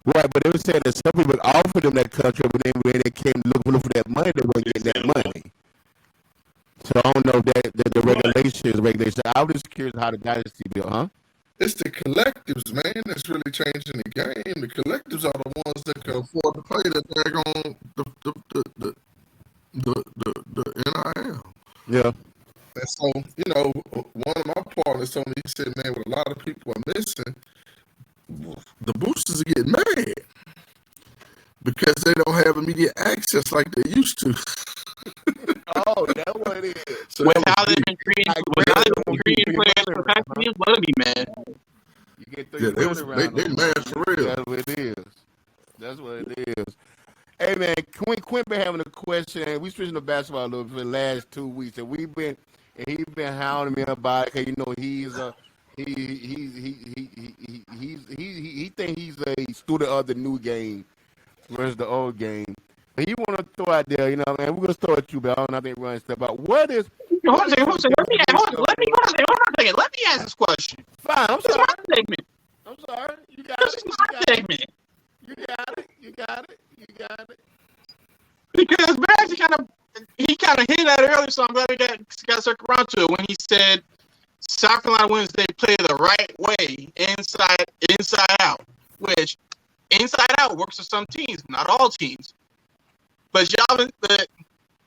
Right, but they were saying that some people offered them that contract, but then when they came looking for that money, they wouldn't get that money. So I don't know that the regulations. I was just curious how the dynasty built, huh? It's the collectives, man, that's really changing the game. The collectives are the ones that can afford to pay the daggone the NIL. Yeah. And so, you know, one of my partners told me, he said, man, what a lot of people are missing, the boosters are getting mad because they don't have immediate access like they used to. Oh, that's what it is. So with how they've been treating players for past years, let me man. You get they mad for real. That's what it is. That's what it is. Hey man, Quinn been having a question. We switching to basketball a little bit for the last 2 weeks, and he's been hounding me about it. Cause you know he think he's a student of the new game versus the old game. He want to throw out there, you know, man. We're gonna throw at you, but I don't think run step out. What is? Hold on a second. Let me ask this question. Fine. I'm sorry. This is my segment. I'm sorry. You got this it. This is my segment. You got it. Because Barry kind of hinted at it earlier, so I'm glad we got circled around to it when he said South Carolina wins, they play the right way, inside out, which inside out works for some teams, not all teams. But y'all been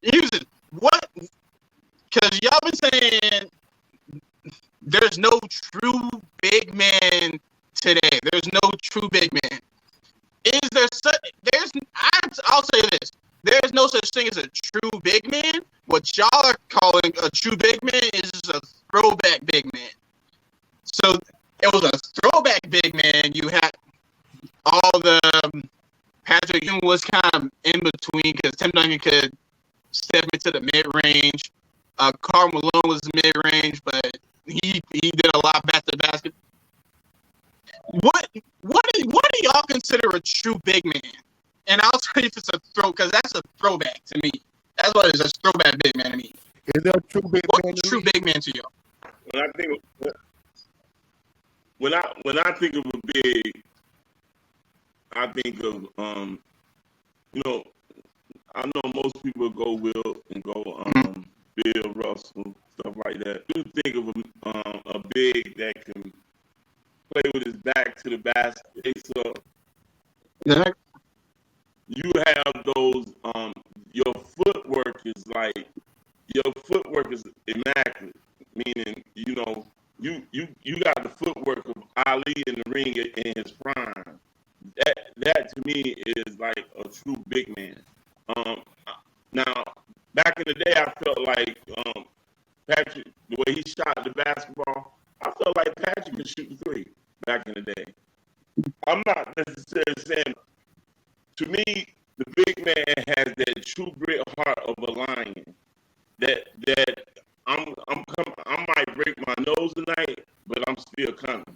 use it. What? Because y'all been saying there's no true big man today. There's no true big man. Is there such? I'll say this. There's no such thing as a true big man. What y'all are calling a true big man is just a throwback big man. So it was a throwback big man. You had all the Patrick Ewing was kind of in between because Tim Duncan could step into the mid range. Karl Malone was mid range, but he did a lot back to basket. What do y'all consider a true big man? And I'll tell you if it's a throw, because that's a throwback to me. That's what it is, a throwback big man to me. Is there a true big man? What's true big man to y'all? When I think of a big, I think of I know most people go Will and go Bill Russell, stuff like that. You think of a big that can play with his back to the basket. So you have those. Your footwork is immaculate. Meaning, you got the footwork of Ali in the ring in his prime. That to me is like a true big man. Now, back in the day, I felt like Patrick, the way he shot the basketball, I felt like Patrick could shoot the three back in the day. I'm not necessarily saying, to me, the big man has that true grit heart of a lion. That I might break my nose tonight, but I'm still coming.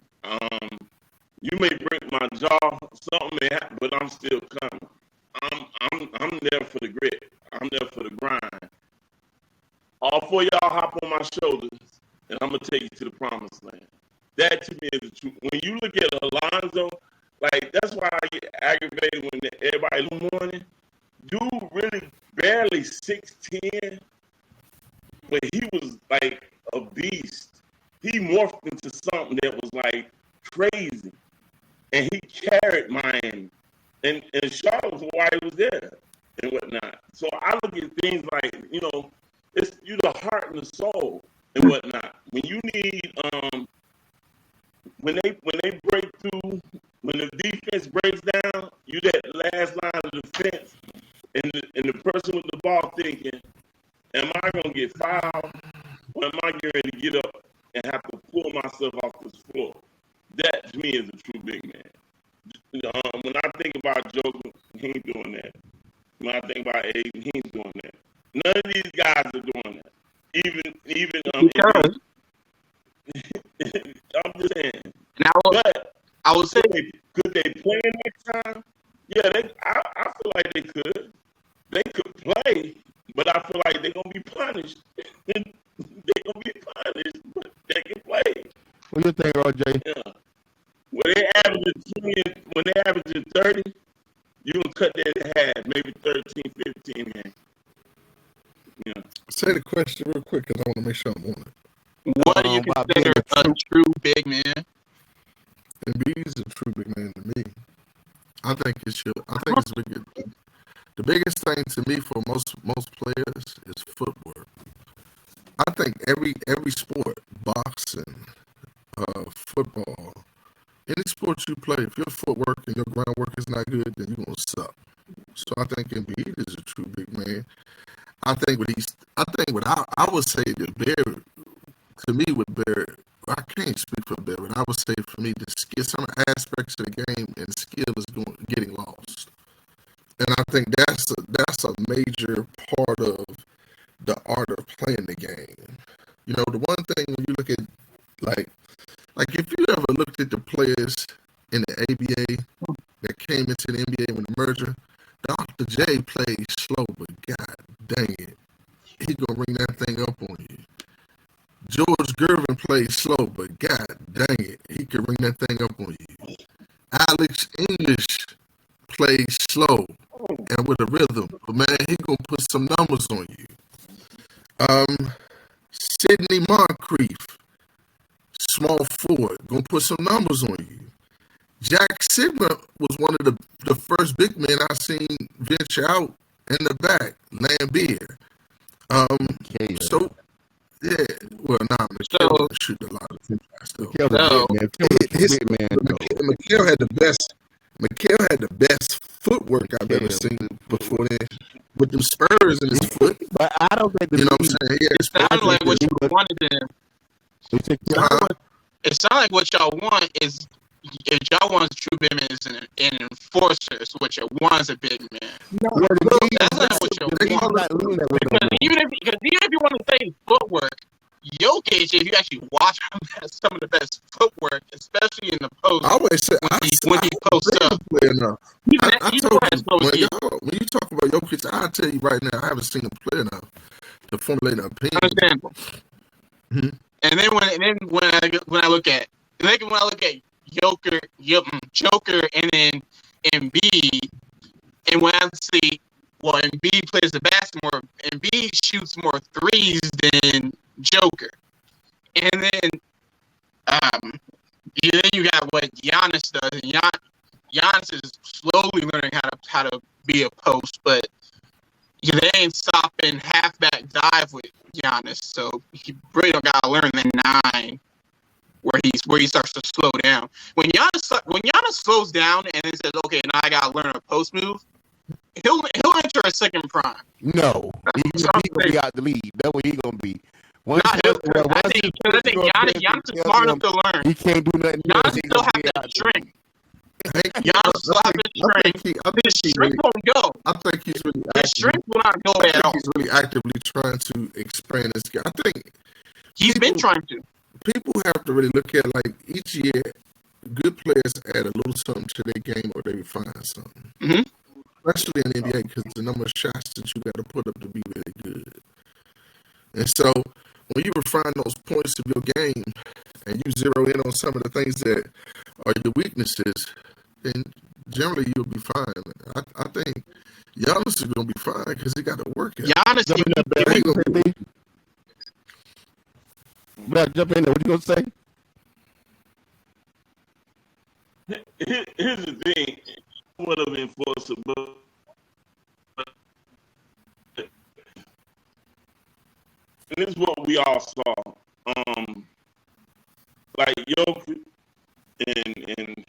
You may break my jaw, something may happen, but I'm still coming. I'm there for the grit. I'm there for the grind. All four of y'all hop on my shoulders, and I'm gonna take you to the promised land. That to me is the truth. When you look at Alonzo, like that's why I get aggravated when everybody in the morning. Dude really barely 6'10", but he was like a beast. He morphed into something that was like crazy, and he carried Miami. And Charlotte was why he was there and whatnot. So I look at things like, it's you the heart and the soul and whatnot. When you need when they break through, when the defense breaks down, you that last line of defense, and the person with the ball thinking, am I gonna get fouled, or am I getting ready to get up and have to pull myself off this floor? That to me is a true big man. When I think about Joker, he ain't doing that. When I think about Aiden, he ain't doing that. None of these guys are doing that. Even I'm just saying. But I would say, could they play next time? Yeah, I feel like they could. They could play, but I feel like they're gonna be punished. They're gonna be punished, but they can play. What do you think, RJ? Yeah. When they averaging 30, you can cut that in half, maybe 13, 15 games. Yeah. Say the question real quick because I want to make sure I'm on it. What do you consider a true big man? Embiid is a true big man to me. I think it's the biggest thing to me for most players is footwork. I think every sport, boxing, football, any sport you play, if your footwork and your groundwork is not good, then you're gonna suck. So I think Embiid is a true big man. I think what I would say that Barrett, to me with Barrett, I can't speak for Barrett. I would say for me, some aspects of the game and skill is getting lost. And I think that's a major part of the art of playing the game. The one thing when you look at like if you ever looked at the players in the ABA that came into the NBA when the merger, Dr. J played slow, but god dang it, he gonna ring that thing up on you. George Gervin played slow, but god dang it, he could ring that thing up on you. Alex English played slow and with a rhythm, but man, he gonna put some numbers on you. Sidney Moncrief, small forward, gonna put some numbers on you. Jack Sigma was one of the first big men I seen venture out in the back, Lambeer. So yeah, Well, nah, Mikhail was shooting a lot of tip shots though. Mikhail had the best. Mikhail had the best footwork I've ever seen before then, with them spurs in his foot. But I don't think you know what I'm saying. It sounded like what you wanted to. It sounds like what y'all want is, if y'all want a true big man is an enforcer, is what you want is a big man. No, that's not what you want. Because even if you want to say footwork, Jokic, if you actually watch him, has some of the best footwork, especially in the post. I always say when he posts up. When you talk about Jokic, I'll tell you right now, I haven't seen him play enough to formulate an opinion. Understandable. Mm-hmm. And then when I look at Joker, and then Embiid, and when I see Embiid plays the basketball, Embiid shoots more threes than Joker, and then you got what Giannis does, and Giannis is slowly learning how to be a post, but they ain't stopping halfback dive with Giannis, so he really don't gotta learn the 9 where he starts to slow down. When Giannis slows down and then says, "Okay, now I gotta learn a post move," he'll enter a second prime. No, he's gonna be out the lead. That's what he's gonna be. I think Giannis is smart enough to learn. He can't do nothing. Giannis still have the strength. Giannis still have his strength. His strength won't go. I think he's really. His strength will not go at all. He's really actively trying to expand this game. I think he's been trying to. People have to really look at, like, each year, good players add a little something to their game or they refine something. Mm-hmm. Especially in the NBA, because the number of shots that you got to put up to be really good. And so, when you refine those points of your game and you zero in on some of the things that are your weaknesses, then generally you'll be fine. I think Giannis is going to be fine because he got to work at Giannis, jump in there. What you gonna say? Here's the thing. Would have enforced, but this is what we all saw. Like Jokic, and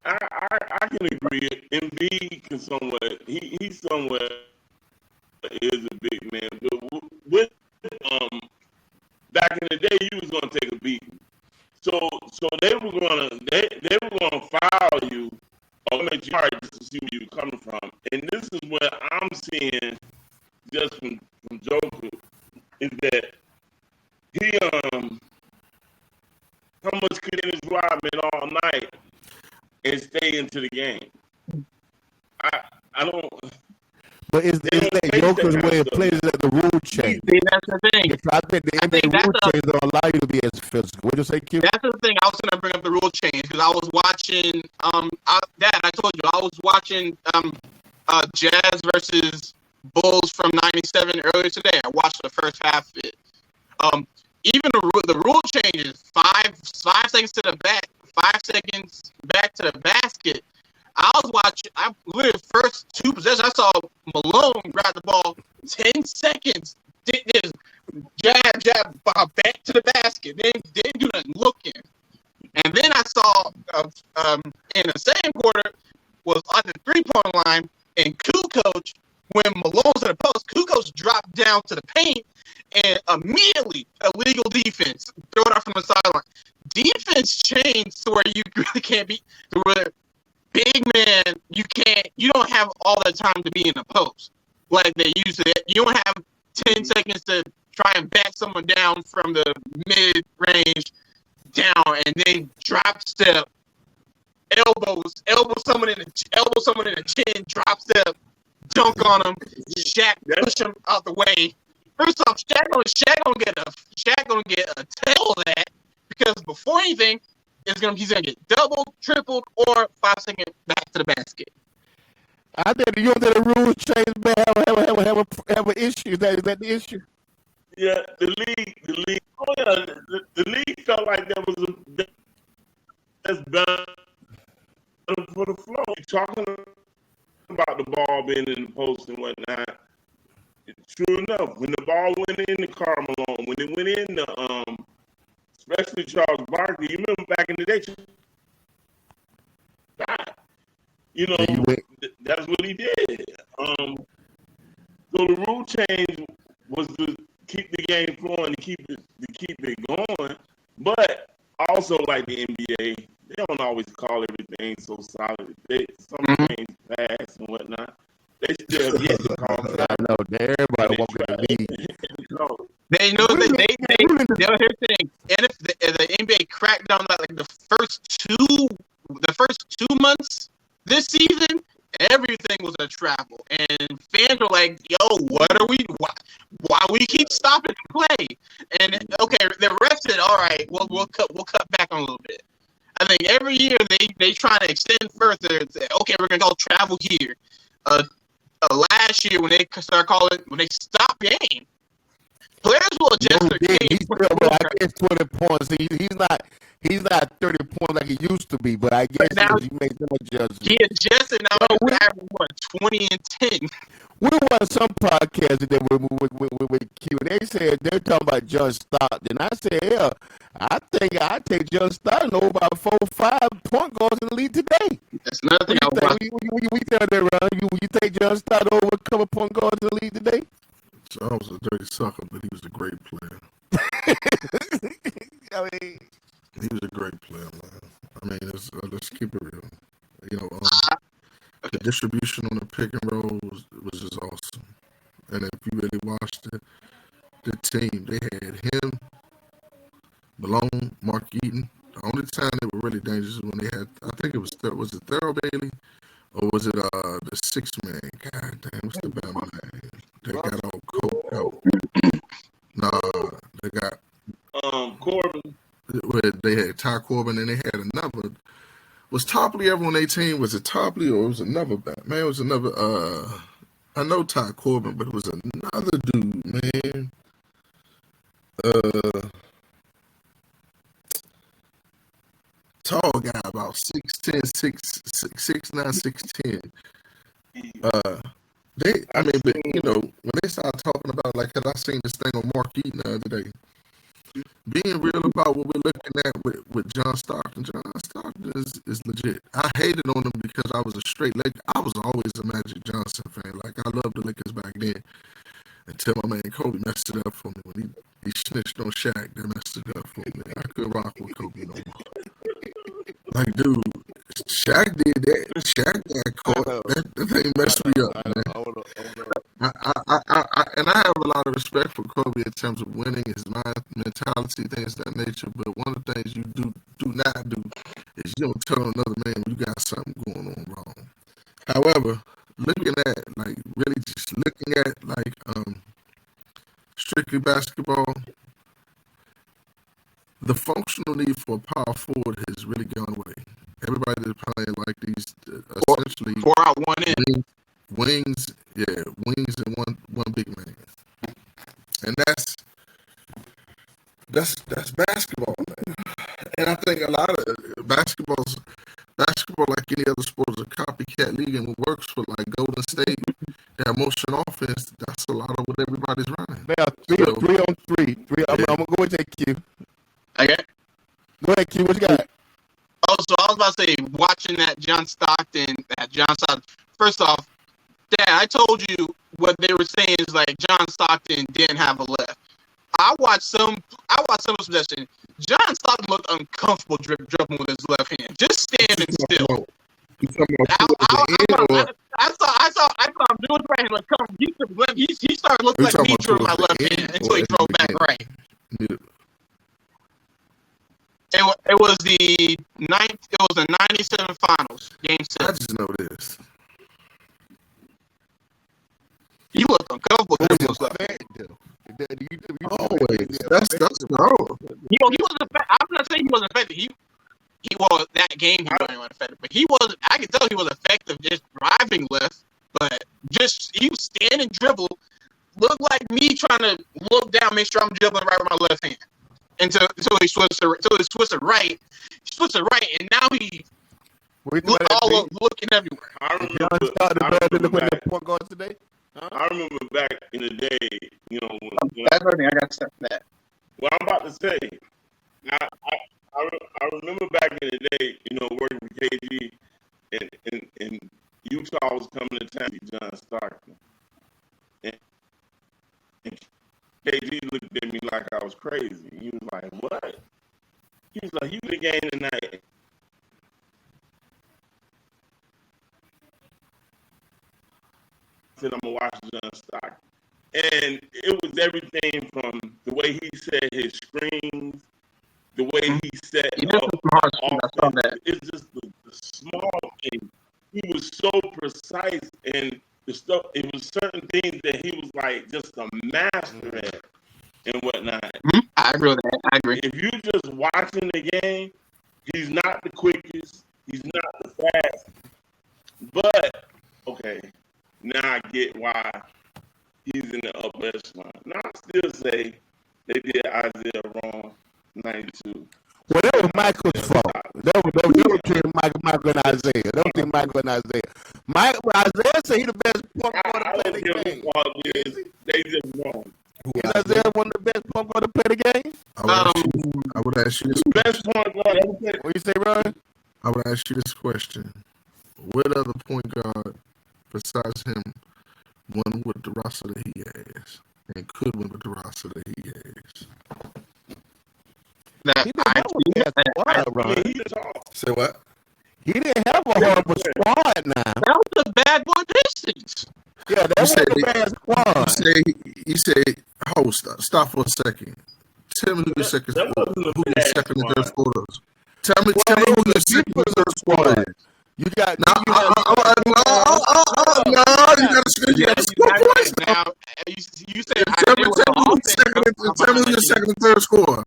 I can agree. Embiid can somewhat. He somewhat is a big man, but with back in the day, you was gonna take a beating. So they were gonna foul you or make you hard just to see where you were coming from. And this is what I'm seeing just from Joker is that he how much could in his lineman all night and stay into the game. I don't. But is that Joker's way of playing that the rule change? See, that's the thing. I think the NBA rule change don't allow you to be as physical. What did you say, Q? That's the thing. I was going to bring up the rule change because I was watching. I told you I was watching Jazz versus Bulls from '97 earlier today. I watched the first half of it. Even the rule changes 5 seconds to the back, 5 seconds back to the basket. I was watching. I literally the first 2 possessions. I saw Malone grab the ball 10 seconds. Did this jab back to the basket. Then didn't do nothing looking. And then I saw in the second quarter was on the 3-point line and Kukoc when Malone's in the post. Kukoc dropped down to the paint and immediately illegal defense. Throw it out from the sideline. Defense changed to where you really can't be to where. Big man, you don't have all that time to be in the post like they used to. You don't have 10 seconds to try and back someone down from the mid-range down and then drop step, elbow someone in the chin, drop step, dunk on him, Shaq push him out the way. First off, Shaq gonna get a tail of that because before anything, he's gonna get doubled, tripled, or 5 second back to the basket. I think you don't think the rules change, but have an issue. Is that the issue? Yeah, the league. Oh yeah, the league felt like there was that's better for the flow. You're talking about the ball being in the post and whatnot. true enough, when the ball went in to Karl Malone, when it went in to especially Charles Barkley, you remember back in the day, you know, that's what he did. So the rule change was to keep the game flowing, to keep it going, but also like the NBA, they don't always call everything so solid. Some things pass and whatnot. They still get the call. I know. Everybody walking the league. They know that they'll hear things. And if the NBA cracked down like the first 2 months this season, everything was a travel, and fans were like, "Yo, what are we? Why we keep stopping play?" And okay, the ref said, "All right, we'll cut back on a little bit." I think every year they try to extend further and say, "Okay, we're gonna go travel here." Last year when they stop game, players will adjust their game. He's still, I guess 20 points. He's not 30 points like he used to be, but I guess he made some adjustments. He adjusted now. We're averaging 20 and 10. We watched some podcast today with Q, and they said they're talking about John Stockton. I said, yeah, I think I take John Stockton over about 4 or 5 point guards in the league today. That's another thing I want. We tell that around. You take John Stockton over a couple point guards in the league today? John was a dirty sucker, but he was a great player. I mean, he was a great player, man. I mean, let's keep it real. You know, the distribution on the pick and roll was just awesome. And if you really watched the team, they had him, Malone, Mark Eaton. The only time they were really dangerous was when they had, I think it was it Thurl Bailey, or was it the 6th man? God damn, what's the Bama name? They got all coked out. Nah, they got Corbin. They had Ty Corbin, and they had another. Was Topley ever on their team? Was it Topley or was it another man? It was another. I know Ty Corbin, but it was another dude, man. Tall guy, about 6'10", 6'9", 6'10". But you know, when they start talking about, like, cause I seen this thing on Mark Eaton the other day, being real about what we're looking at with John Stockton. John Stockton is legit. I hated on him because I was a straight Laker. I was always a Magic Johnson fan. Like, I loved the Lakers back then. Until my man Kobe messed it up for me. When he snitched on Shaq, that messed it up for me. I couldn't rock with Kobe no more. Like, dude, Shaq did that. Shaq got caught. That thing messed me up, man. And I have a lot of respect for Kobe in terms of winning, his mentality, things of that nature. But one of the things you do not do is you don't tell another man you got something going on wrong. However, looking at, like, really just looking at, like, strictly basketball, the functional need for a power forward has really gone away. Everybody that's playing like these, essentially 4 out 1 in. Wings and one big man. And that's basketball, man. And I think a lot of basketball, like any other sport, is a copycat league, and what works for, like, Golden State, that motion offense, that's a lot of what everybody's running. They are 3 on 3. I'm gonna go and take Q. Okay. Go ahead, Q. What you got? Oh, so I was about to say, watching John Stockton. First off, Dad, I told you what they were saying is, like, John Stockton didn't have a left. I watched some possession. John Stockton looked uncomfortable dribbling with his left hand, just standing still. I saw him doing the right hand, like, come, he started looking like me dribbling my left hand until he drove back right. Yeah. It was the 97 finals, game 6. I just know this. He looked uncomfortable. Always. That's no. He wasn't effective. I'm not saying he wasn't effective. He was that game. He wasn't effective, but he was. I could tell he was effective just driving left, but he was standing dribble. Looked like me trying to look down, make sure I'm dribbling right with my left hand. Until he switched to right. He switched to right, and now he looking everywhere. I remember point guards today. I remember back in the day, you know, That's the thing. I got stuff for that. what I'm about to say. I remember back in the day, you know, working for KG, and Utah was coming to town to see John Stockton. And KG looked at me like I was crazy. He was like, "What?" He was like, "You the game tonight." I said, "I'm gonna watch John Stockton," and it was everything from the way he set his screens, the way he set up offense. It's just the small thing. He was so precise, and the stuff. It was certain things that he was like just a master at and whatnot. I agree with that. I agree. If you're just watching the game, he's not the quickest. He's not the fastest. But okay, now I get why he's in the upper echelon. Now I still say they did Isaiah wrong, 92. Well, that was Michael's fault. That was Michael and Isaiah. That was Michael and Isaiah. Isaiah said he the best point guard to play the game. They just wrong. Is Isaiah one of the best point guard to play the game? I would ask you this best point guard ever played. What you say, Ryan? I would ask you this question. What other point guard besides him won with the roster that he has and could win with the roster that he has? Say what? He didn't have a horrible squad now. That was the bad boy Pistons. Yeah, that was a bad squad. You say, hold, stop for a second. Tell me who your second and third scorers. Tell me who your second and third scorer is. You got no. You got to score points now. You say tell me who your second and third scorer.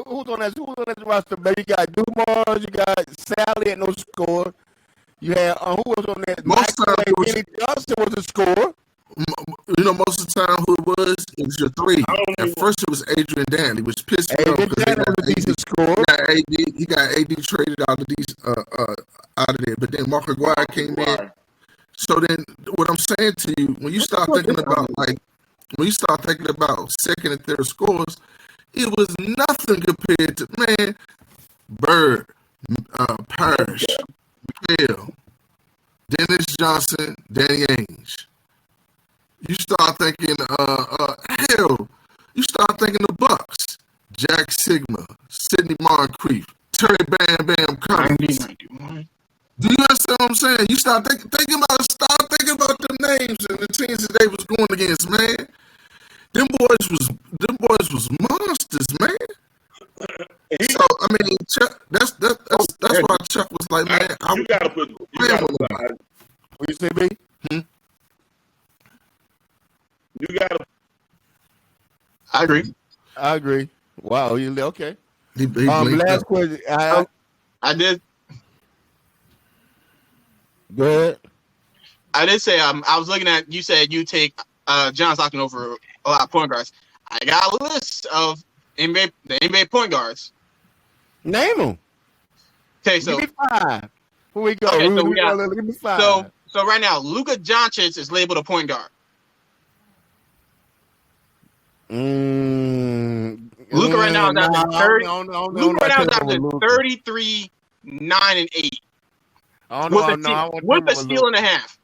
Who's on that roster, baby? You got Dumars, you got Sally at no score. You had who was on that? Most times Kenny Johnson was a scorer. You know, most of the time who it was your three. At first it was Adrian Danley, which pissed me off because he got AD traded out of there. But then Mark Aguirre came in. So then what I'm saying to you, when you start thinking about second and third scores, it was nothing compared to, man, Bird, Parrish, Mikhail, Dennis Johnson, Danny Ainge. You start thinking, you start thinking the Bucks, Jack Sigma, Sidney Moncrief, Terry Bam Bam Cummings. Do you understand what I'm saying? You start thinking about the names and the teams that they was going against, man. Them boys was monsters, man. So I mean, that's why Chuck was like, man, you gotta put. What you say, B? You gotta. I agree. Wow, you okay? Last question. I did. Go ahead. I did say I was looking at. You said you take John Stockton over a lot of point guards. I got a list of the NBA point guards. Name them. Okay, so give me 5. Here we go. Okay, Give me 5. So right now, Luka Doncic is labeled a point guard. Luka right now is averaging 30. Luka right now is averaging 33, 9, and 8. With a steal and a half.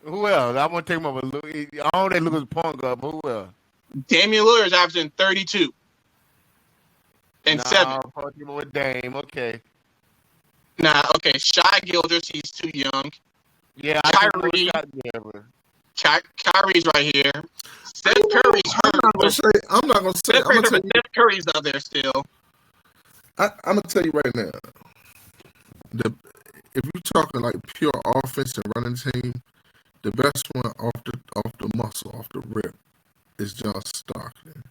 Who else? I want to take him over Luka. I don't think Luka's point guard, but who else? Damian Lillard is averaging 32 and 7. With Dame, okay. Okay. Shai Gilgeous, he's too young. Yeah, Kyrie's right here. Steph Curry's hurt. I'm not gonna say. Steph Curry's out there still. I'm gonna tell you right now. If you're talking like pure offense and running team, the best one off the muscle, off the rip, is John Stockton.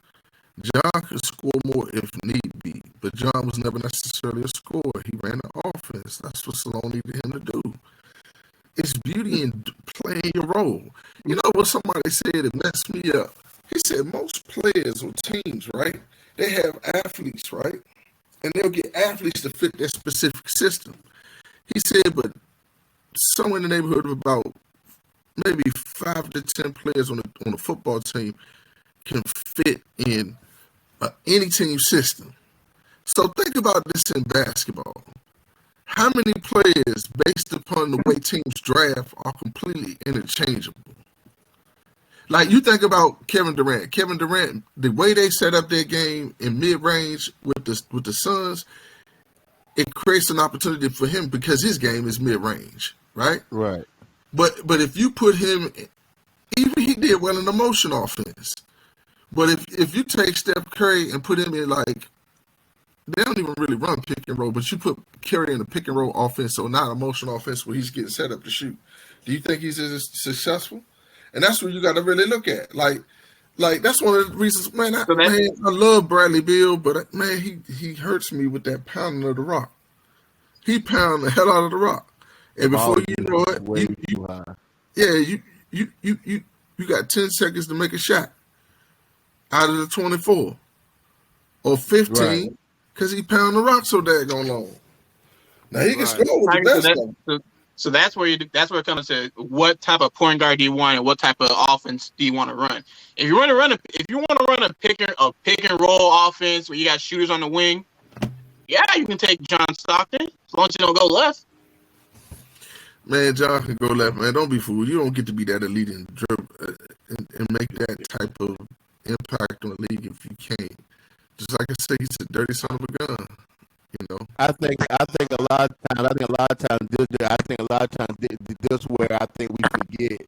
John could score more if need be, but John was never necessarily a scorer. He ran the offense. That's what Salone needed him to do. It's beauty in playing your role. You know what somebody said that messed me up? He said most players or teams, right, they have athletes, right? And they'll get athletes to fit their specific system. He said, but somewhere in the neighborhood of about maybe 5 to 10 players on the football team can fit in any team system. So think about this in basketball. How many players, based upon the way teams draft, are completely interchangeable? Like, you think about Kevin Durant. Kevin Durant, the way they set up their game in mid-range with the Suns, it creates an opportunity for him because his game is mid-range, right? Right. But if you put him, even he did well in the motion offense. But if you take Steph Curry and put him in, like, they don't even really run pick and roll, but you put Curry in a pick and roll offense, so not a motion offense where he's getting set up to shoot. Do you think he's as successful? And that's what you got to really look at. Like that's one of the reasons, man. I love Bradley Beal, but man, he hurts me with that pounding of the rock. He pound the hell out of the rock, and before you know it, you got 10 seconds to make a shot out of the 24 or 15 because he pound the rock so daggone long. Now he can score with the best. So that's where it comes to what type of point guard do you want and what type of offense do you want to run. If you want to run a pick and roll offense where you got shooters on the wing, yeah, you can take John Stockton as long as you don't go left. Man, John can go left, man. Don't be fooled. You don't get to be that elite and make that type of impact on the league if you can't. Just like I said, he's a dirty son of a gun. You know, I think a lot of times this where I think we forget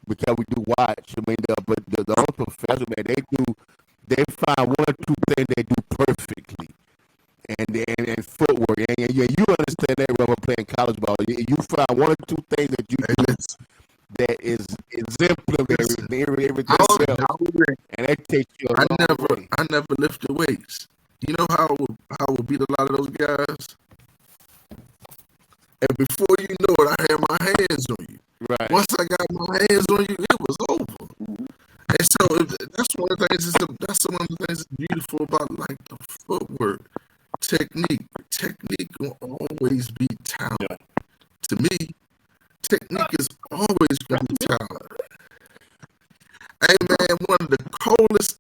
because we do watch. I mean, but those professionals, man, they find one or two things they do perfectly, and footwork, and you understand that when we're playing college ball, you find one or two things that you do that is exemplary everything else, and that takes you a long way. I never lifted weights. You know how I would beat a lot of those guys? And before you know it, I had my hands on you. Right. Once I got my hands on you, it was over. And so that's one of the things. That's one of the things that's beautiful about like the footwork, technique. Technique will always be talent. Yeah. To me, technique is always going to be talent. Hey man, one of the coldest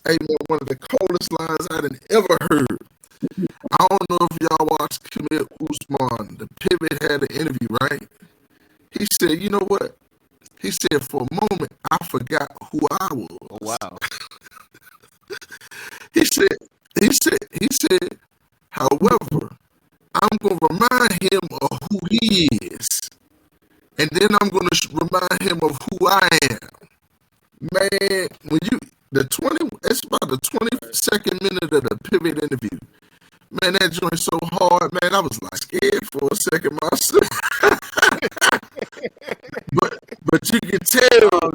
lines I done ever heard. I don't know if y'all watched Khalid Usman. The Pivot had an interview, right? He said, "You know what?" He said, "For a moment, I forgot who I was." Oh, wow. He said, "However, I'm gonna remind him of who he is, and then I'm gonna remind him of who I am." Man, it's about the 22nd minute of the Pivot interview. Man, that joint so hard, man. I was like scared for a second myself. but you can tell. Go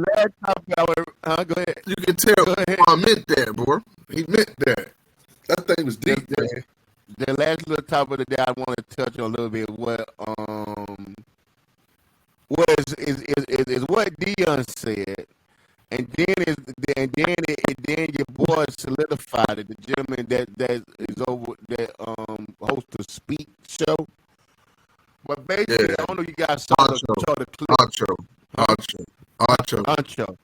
ahead. You can tell. I meant that, bro. He meant that. That thing was deep, man. The last little topic of the day I want to touch on a little bit. What is what Dion said. And then your boy solidified it. The gentleman that is over that hosts the Speak show. But basically, I don't know if you guys saw the clip. Ancho.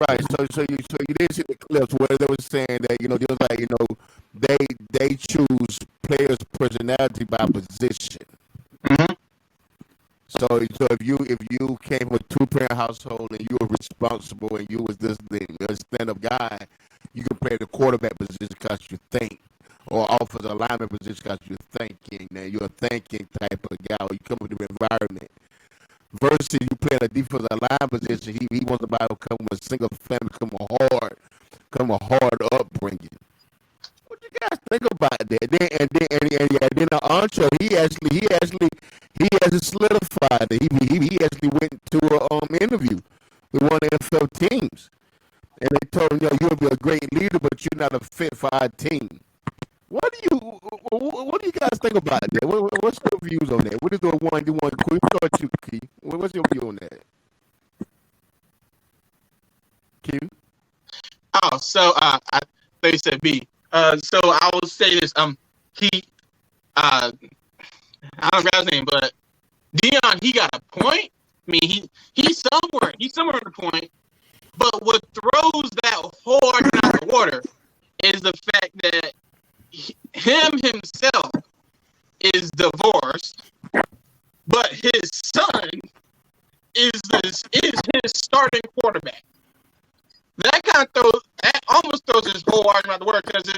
Right. So you did see the clips where they were saying that they was like they choose players' personality by position. Mm-hmm. So if you came from a 2-parent household and you were responsible and you was this thing, a stand-up guy, you could play the quarterback position because you think, or offensive lineman position because you're thinking, and you're a thinking type of guy, or you come with the environment. Versus you play a defensive line position, he wants somebody to come from a single family, come a hard upbringing. What you guys think about that? And then Ancho, he actually solidified it. He actually went to an interview with one of the NFL teams, and they told him, you'll be a great leader, but you're not a fit for our team. What do you guys think about that? What's your views on that? What is the one you want? Quick start you, Key. What's your view on that? Key? Oh, so I thought you said B. So I will say this. I don't know his name, but Dion, he got a point, I mean, he's somewhere on the point. But what throws that whole argument out of the water is the fact that him himself is divorced, but his son is his starting quarterback. That almost throws his whole argument out the water because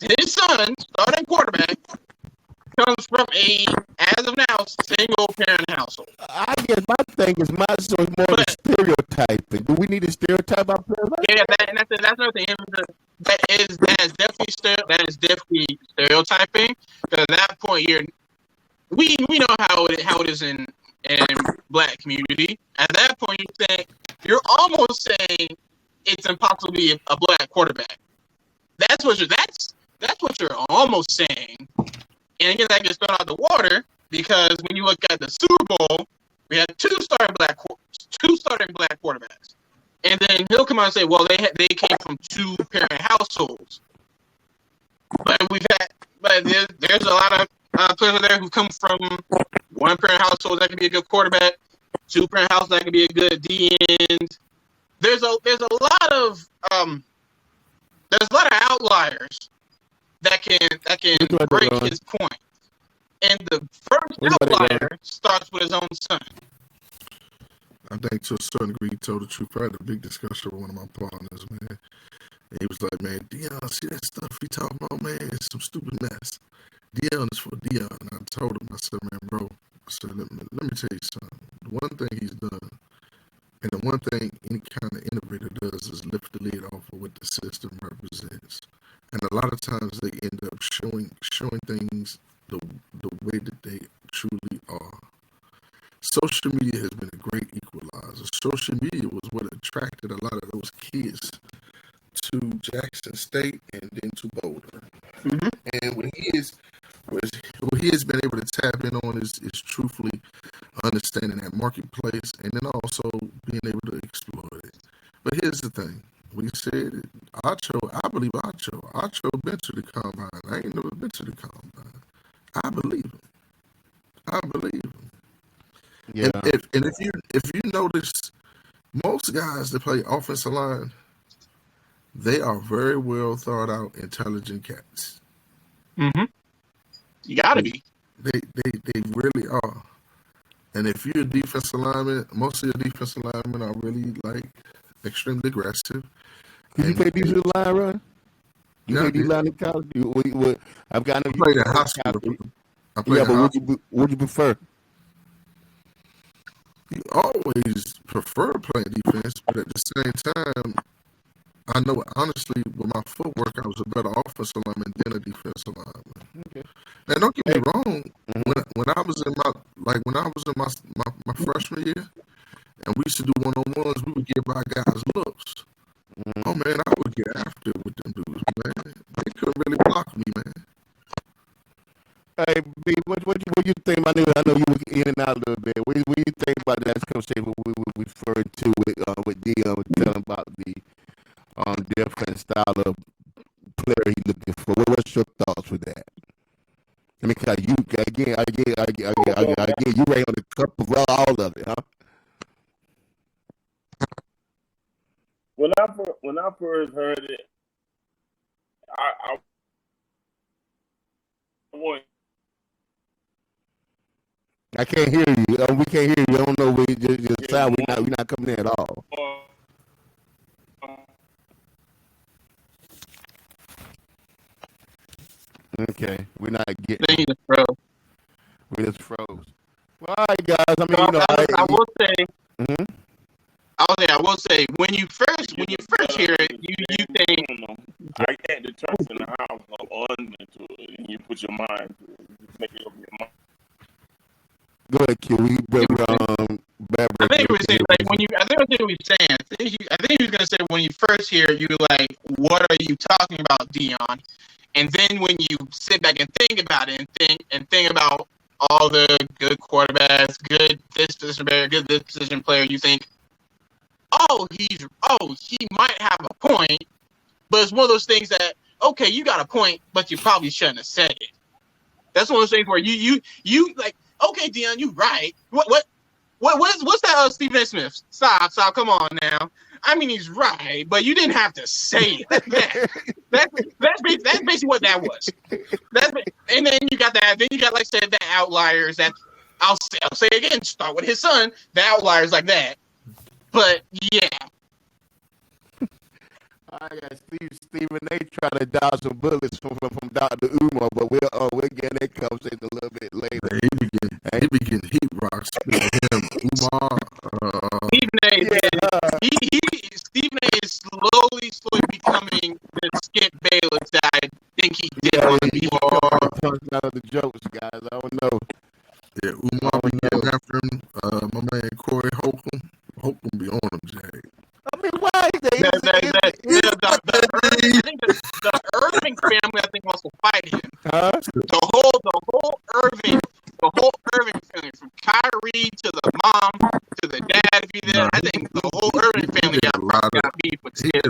his son, starting quarterback, comes from as of now, single parent household. I guess my thing is more the stereotyping. Do we need to stereotype our players? Yeah, that's another thing. That is definitely stereotyping. Because at that point, we know how it is in black community. At that point, you're almost saying it's impossible to be a black quarterback. That's what you're almost saying. And again, that gets thrown out the water because when you look at the Super Bowl, we had two starting black quarterbacks, and then he'll come out and say, "Well, they came from two parent households." But there's a lot of players there who come from one parent household that can be a good quarterback, two parent households that can be a good D end. There's a lot of outliers that can break his point. And the first outlier starts with his own son. I think to a certain degree he told the truth. I had a big discussion with one of my partners, man. And he was like, man, Deion, see that stuff he talking about, man? It's some stupid mess. Deion is for Deion. And I told him, I said, man, bro, I said, let me tell you something. The one thing he's done, and the one thing any kind of innovator does is lift the lid off of what the system represents. And a lot of times they end up showing things the way that they truly are. Social media has been a great equalizer. Social media was what attracted a lot of those kids to Jackson State and then to Boulder. Mm-hmm. And what he has been able to tap in on is truthfully understanding that marketplace and then also being able to exploit it. But here's the thing. When he said, I believe Acho been to the combine. I ain't never been to the combine. I believe him. Yeah. And if you notice, most guys that play offensive line, they are very well thought out, intelligent cats. Mm-hmm. You gotta be. They really are. And if you're a defensive lineman, most of your defensive linemen are really extremely aggressive. Did you play defensive line, Ron? You play defensive line in college? I've gotten I played in high school. But would you prefer? You always prefer playing defense, but at the same time, I know honestly with my footwork, I was a better offensive lineman than a defensive lineman. Okay. Now don't get me wrong. When I was in my freshman year, and we used to do one-on-ones, we would give our guys looks. Oh man, I would get after it with them dudes, man. They couldn't really block me, man. Hey, B, what you think? I know you were in and out a little bit. What do you think about that conversation we referred to with Deion telling about the different style of player he's looking for? What's your thoughts with that? I mean, cause you again, you right on the cup of all of it, huh? When I first heard it, I want. I can't hear you. We can't hear you. I don't know where your sound. We're not coming in at all. Okay, we're not getting. We just froze. We just froze. Well, all right, guys. I mean, I will say. Mm-hmm. I will say when you first hear it, you think I can't determine the house or under to it, and you put your mind to it. You make it up your mind. Go ahead, Q. I think he was saying when you. I think what he was saying. I think he was gonna say when you first hear it, you're like, "What are you talking about, Deion?" And then when you sit back and think about it, and think about all the good quarterbacks, good this position player, good this position player, you think, he might have a point, but it's one of those things that, okay, you got a point, but you probably shouldn't have said it. That's one of those things where you like, okay, Deion, you right. What What's that? Stephen A. Smith. Stop. Come on now. I mean, he's right, but you didn't have to say that. That's basically what that was. And then you got that. Then you got, like I said, the outliers. That I'll say again. Start with his son. The outliers like that. But yeah. I got Stephen A. trying to dodge some bullets from Dr. Umar, but we'll get that conversation a little bit later. He be getting heat rocks. Him, Umar. Stephen A. is slowly becoming the Skip Bayless that I think he did on the Umar out of the jokes, guys. I don't know. Yeah, Umar be getting after him. My man Corey Holcomb. Holcomb be on him, Jay. I mean, why is that? The Irving family, I think, wants to fight him. Huh? The whole Irving family, from Kyrie to the mom to the dad, if you there, I think the whole Irving family got beef with Skip.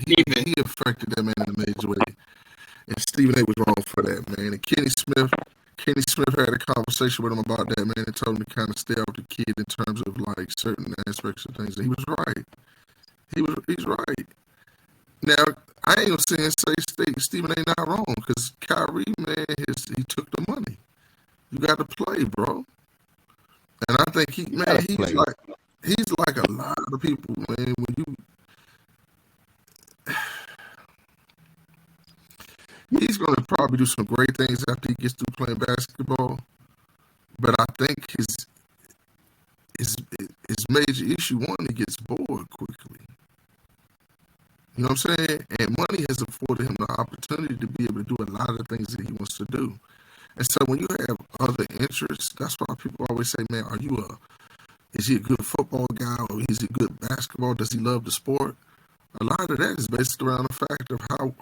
He affected that man in a major way, and Stephen A. was wrong for that, man. And Kenny Smith had a conversation with him about that, man, and told him to kind of stay off the kid in terms of like certain aspects of things. And he was right. He's right. Now, I ain't gonna say Stephen A. not wrong, because Kyrie, man, he took the money. You got to play, bro. And I think he's like a lot of people, man. When you he's going to probably do some great things after he gets through playing basketball. But I think his major issue, one, he gets bored quickly. You know what I'm saying? And money has afforded him the opportunity to be able to do a lot of the things that he wants to do. And so when you have other interests, that's why people always say, man, is he a good football guy, or is he good basketball? Does he love the sport? A lot of that is based around the fact of how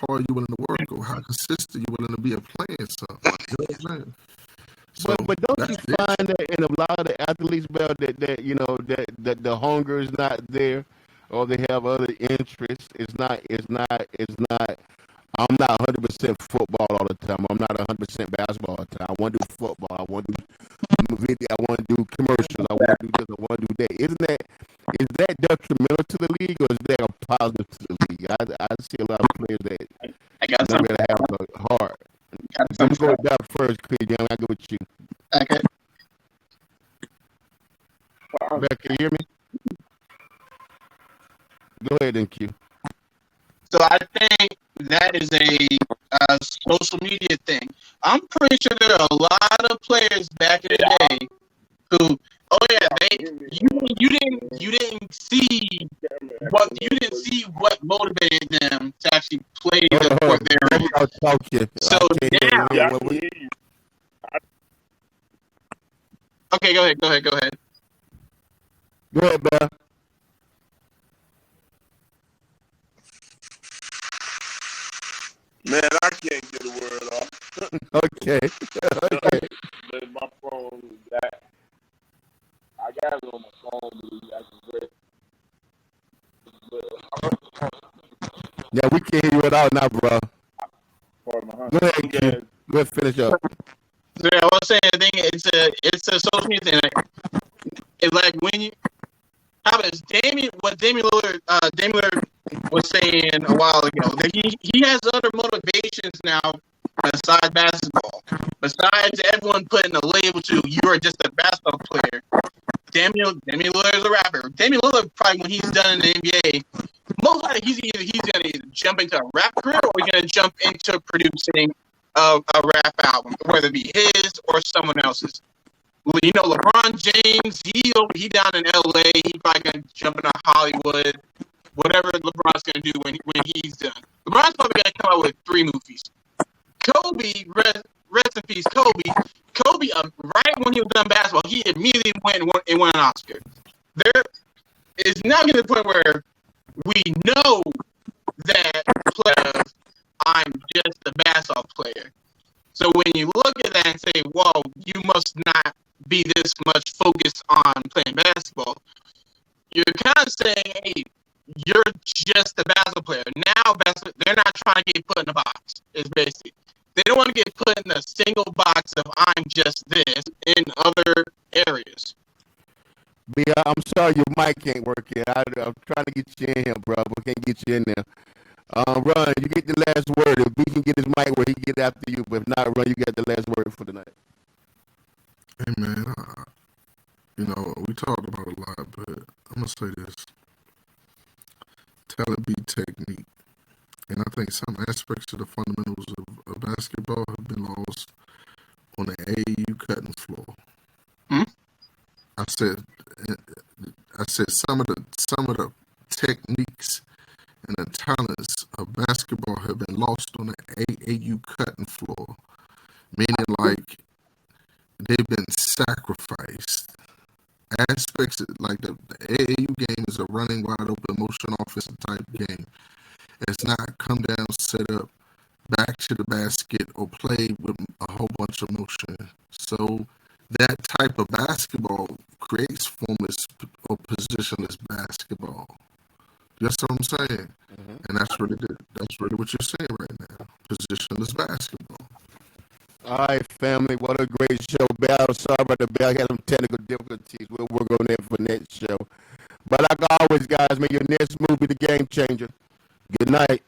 hard you're willing to work, or how consistent you're willing to be at playing something. You know what I'm saying? So but don't you find that in a lot of the athletes, Bell, that you know that the hunger is not there, or they have other interests? It's not. I'm not 100% football all the time. I'm not 100% basketball all the time. I want to do football. I want to do video. I want to do commercials. I want to do this. I want to do that. Is that detrimental to the league, or is that a positive to the league? I see a lot of players that don't really have a heart. I'm going to go down first, Clear. I'll go with you. Okay. Beck, can you hear me? Go ahead, then, Q. So I think that is a social media thing. I'm pretty sure there are a lot of players back in the day who, you didn't see what motivated them to actually play the sport they were. So now, okay, go ahead. Go ahead, Bell. Man, I can't get a word off. Okay. My phone I got it on my phone. Yeah, we can't hear you at all now, bro. Go ahead, Ken. Go ahead, finish up. So I was saying, I think it's a social media thing. It's like when you, how about Damian Lillard was saying a while ago that he has other motivations now besides basketball. Besides everyone putting a label to you are just a basketball player. Damian Lillard is a rapper. Damian Lillard, probably when he's done in the NBA, most likely he's gonna either jump into a rap career, or he's gonna jump into producing a rap album, whether it be his or someone else's. You know, LeBron James, he down in LA, he's probably gonna jump into Hollywood. Whatever LeBron's gonna do when he's done. LeBron's probably gonna come out with 3 movies. Kobe, rest in peace, Kobe. Kobe, right when he was done basketball, he immediately went and won an Oscar. There is now getting to the point where we know that players, I'm just a basketball player. So when you look at that and say, whoa, you must not be this much focused on playing basketball, you're kind of saying, hey, you're just a basketball player. Now, they're not trying to get put in a box. It's basically. They don't want to get put in a single box of I'm just this in other areas. serious. B, I'm sorry your mic can't work here. I'm trying to get you in here, bro, but can't get you in there. Ron, you get the last word. If we can get his mic where he get after you, but if not, Ron, you get the last word for the night. Hey, man, we talked about a lot, but I'm going to say this. Talent beat technique. And I think some aspects of the fundamentals of basketball have been lost on the AAU cutting floor. I said some of the techniques and the talents of basketball have been lost on the AAU cutting floor, meaning like they've been sacrificed. Aspects like the AAU game is a running wide open motion offensive type game. It's not come down, set up, back to the basket, or play with a whole bunch of motion. So that type of basketball creates formless or positionless basketball. That's what I'm saying, and that's really what you're saying right now. Positionless basketball. All right, family. What a great show. Bell, sorry about the bell. Had some technical difficulties. We'll work on that for next show. But like always, guys, may your next move be the game changer. Good night.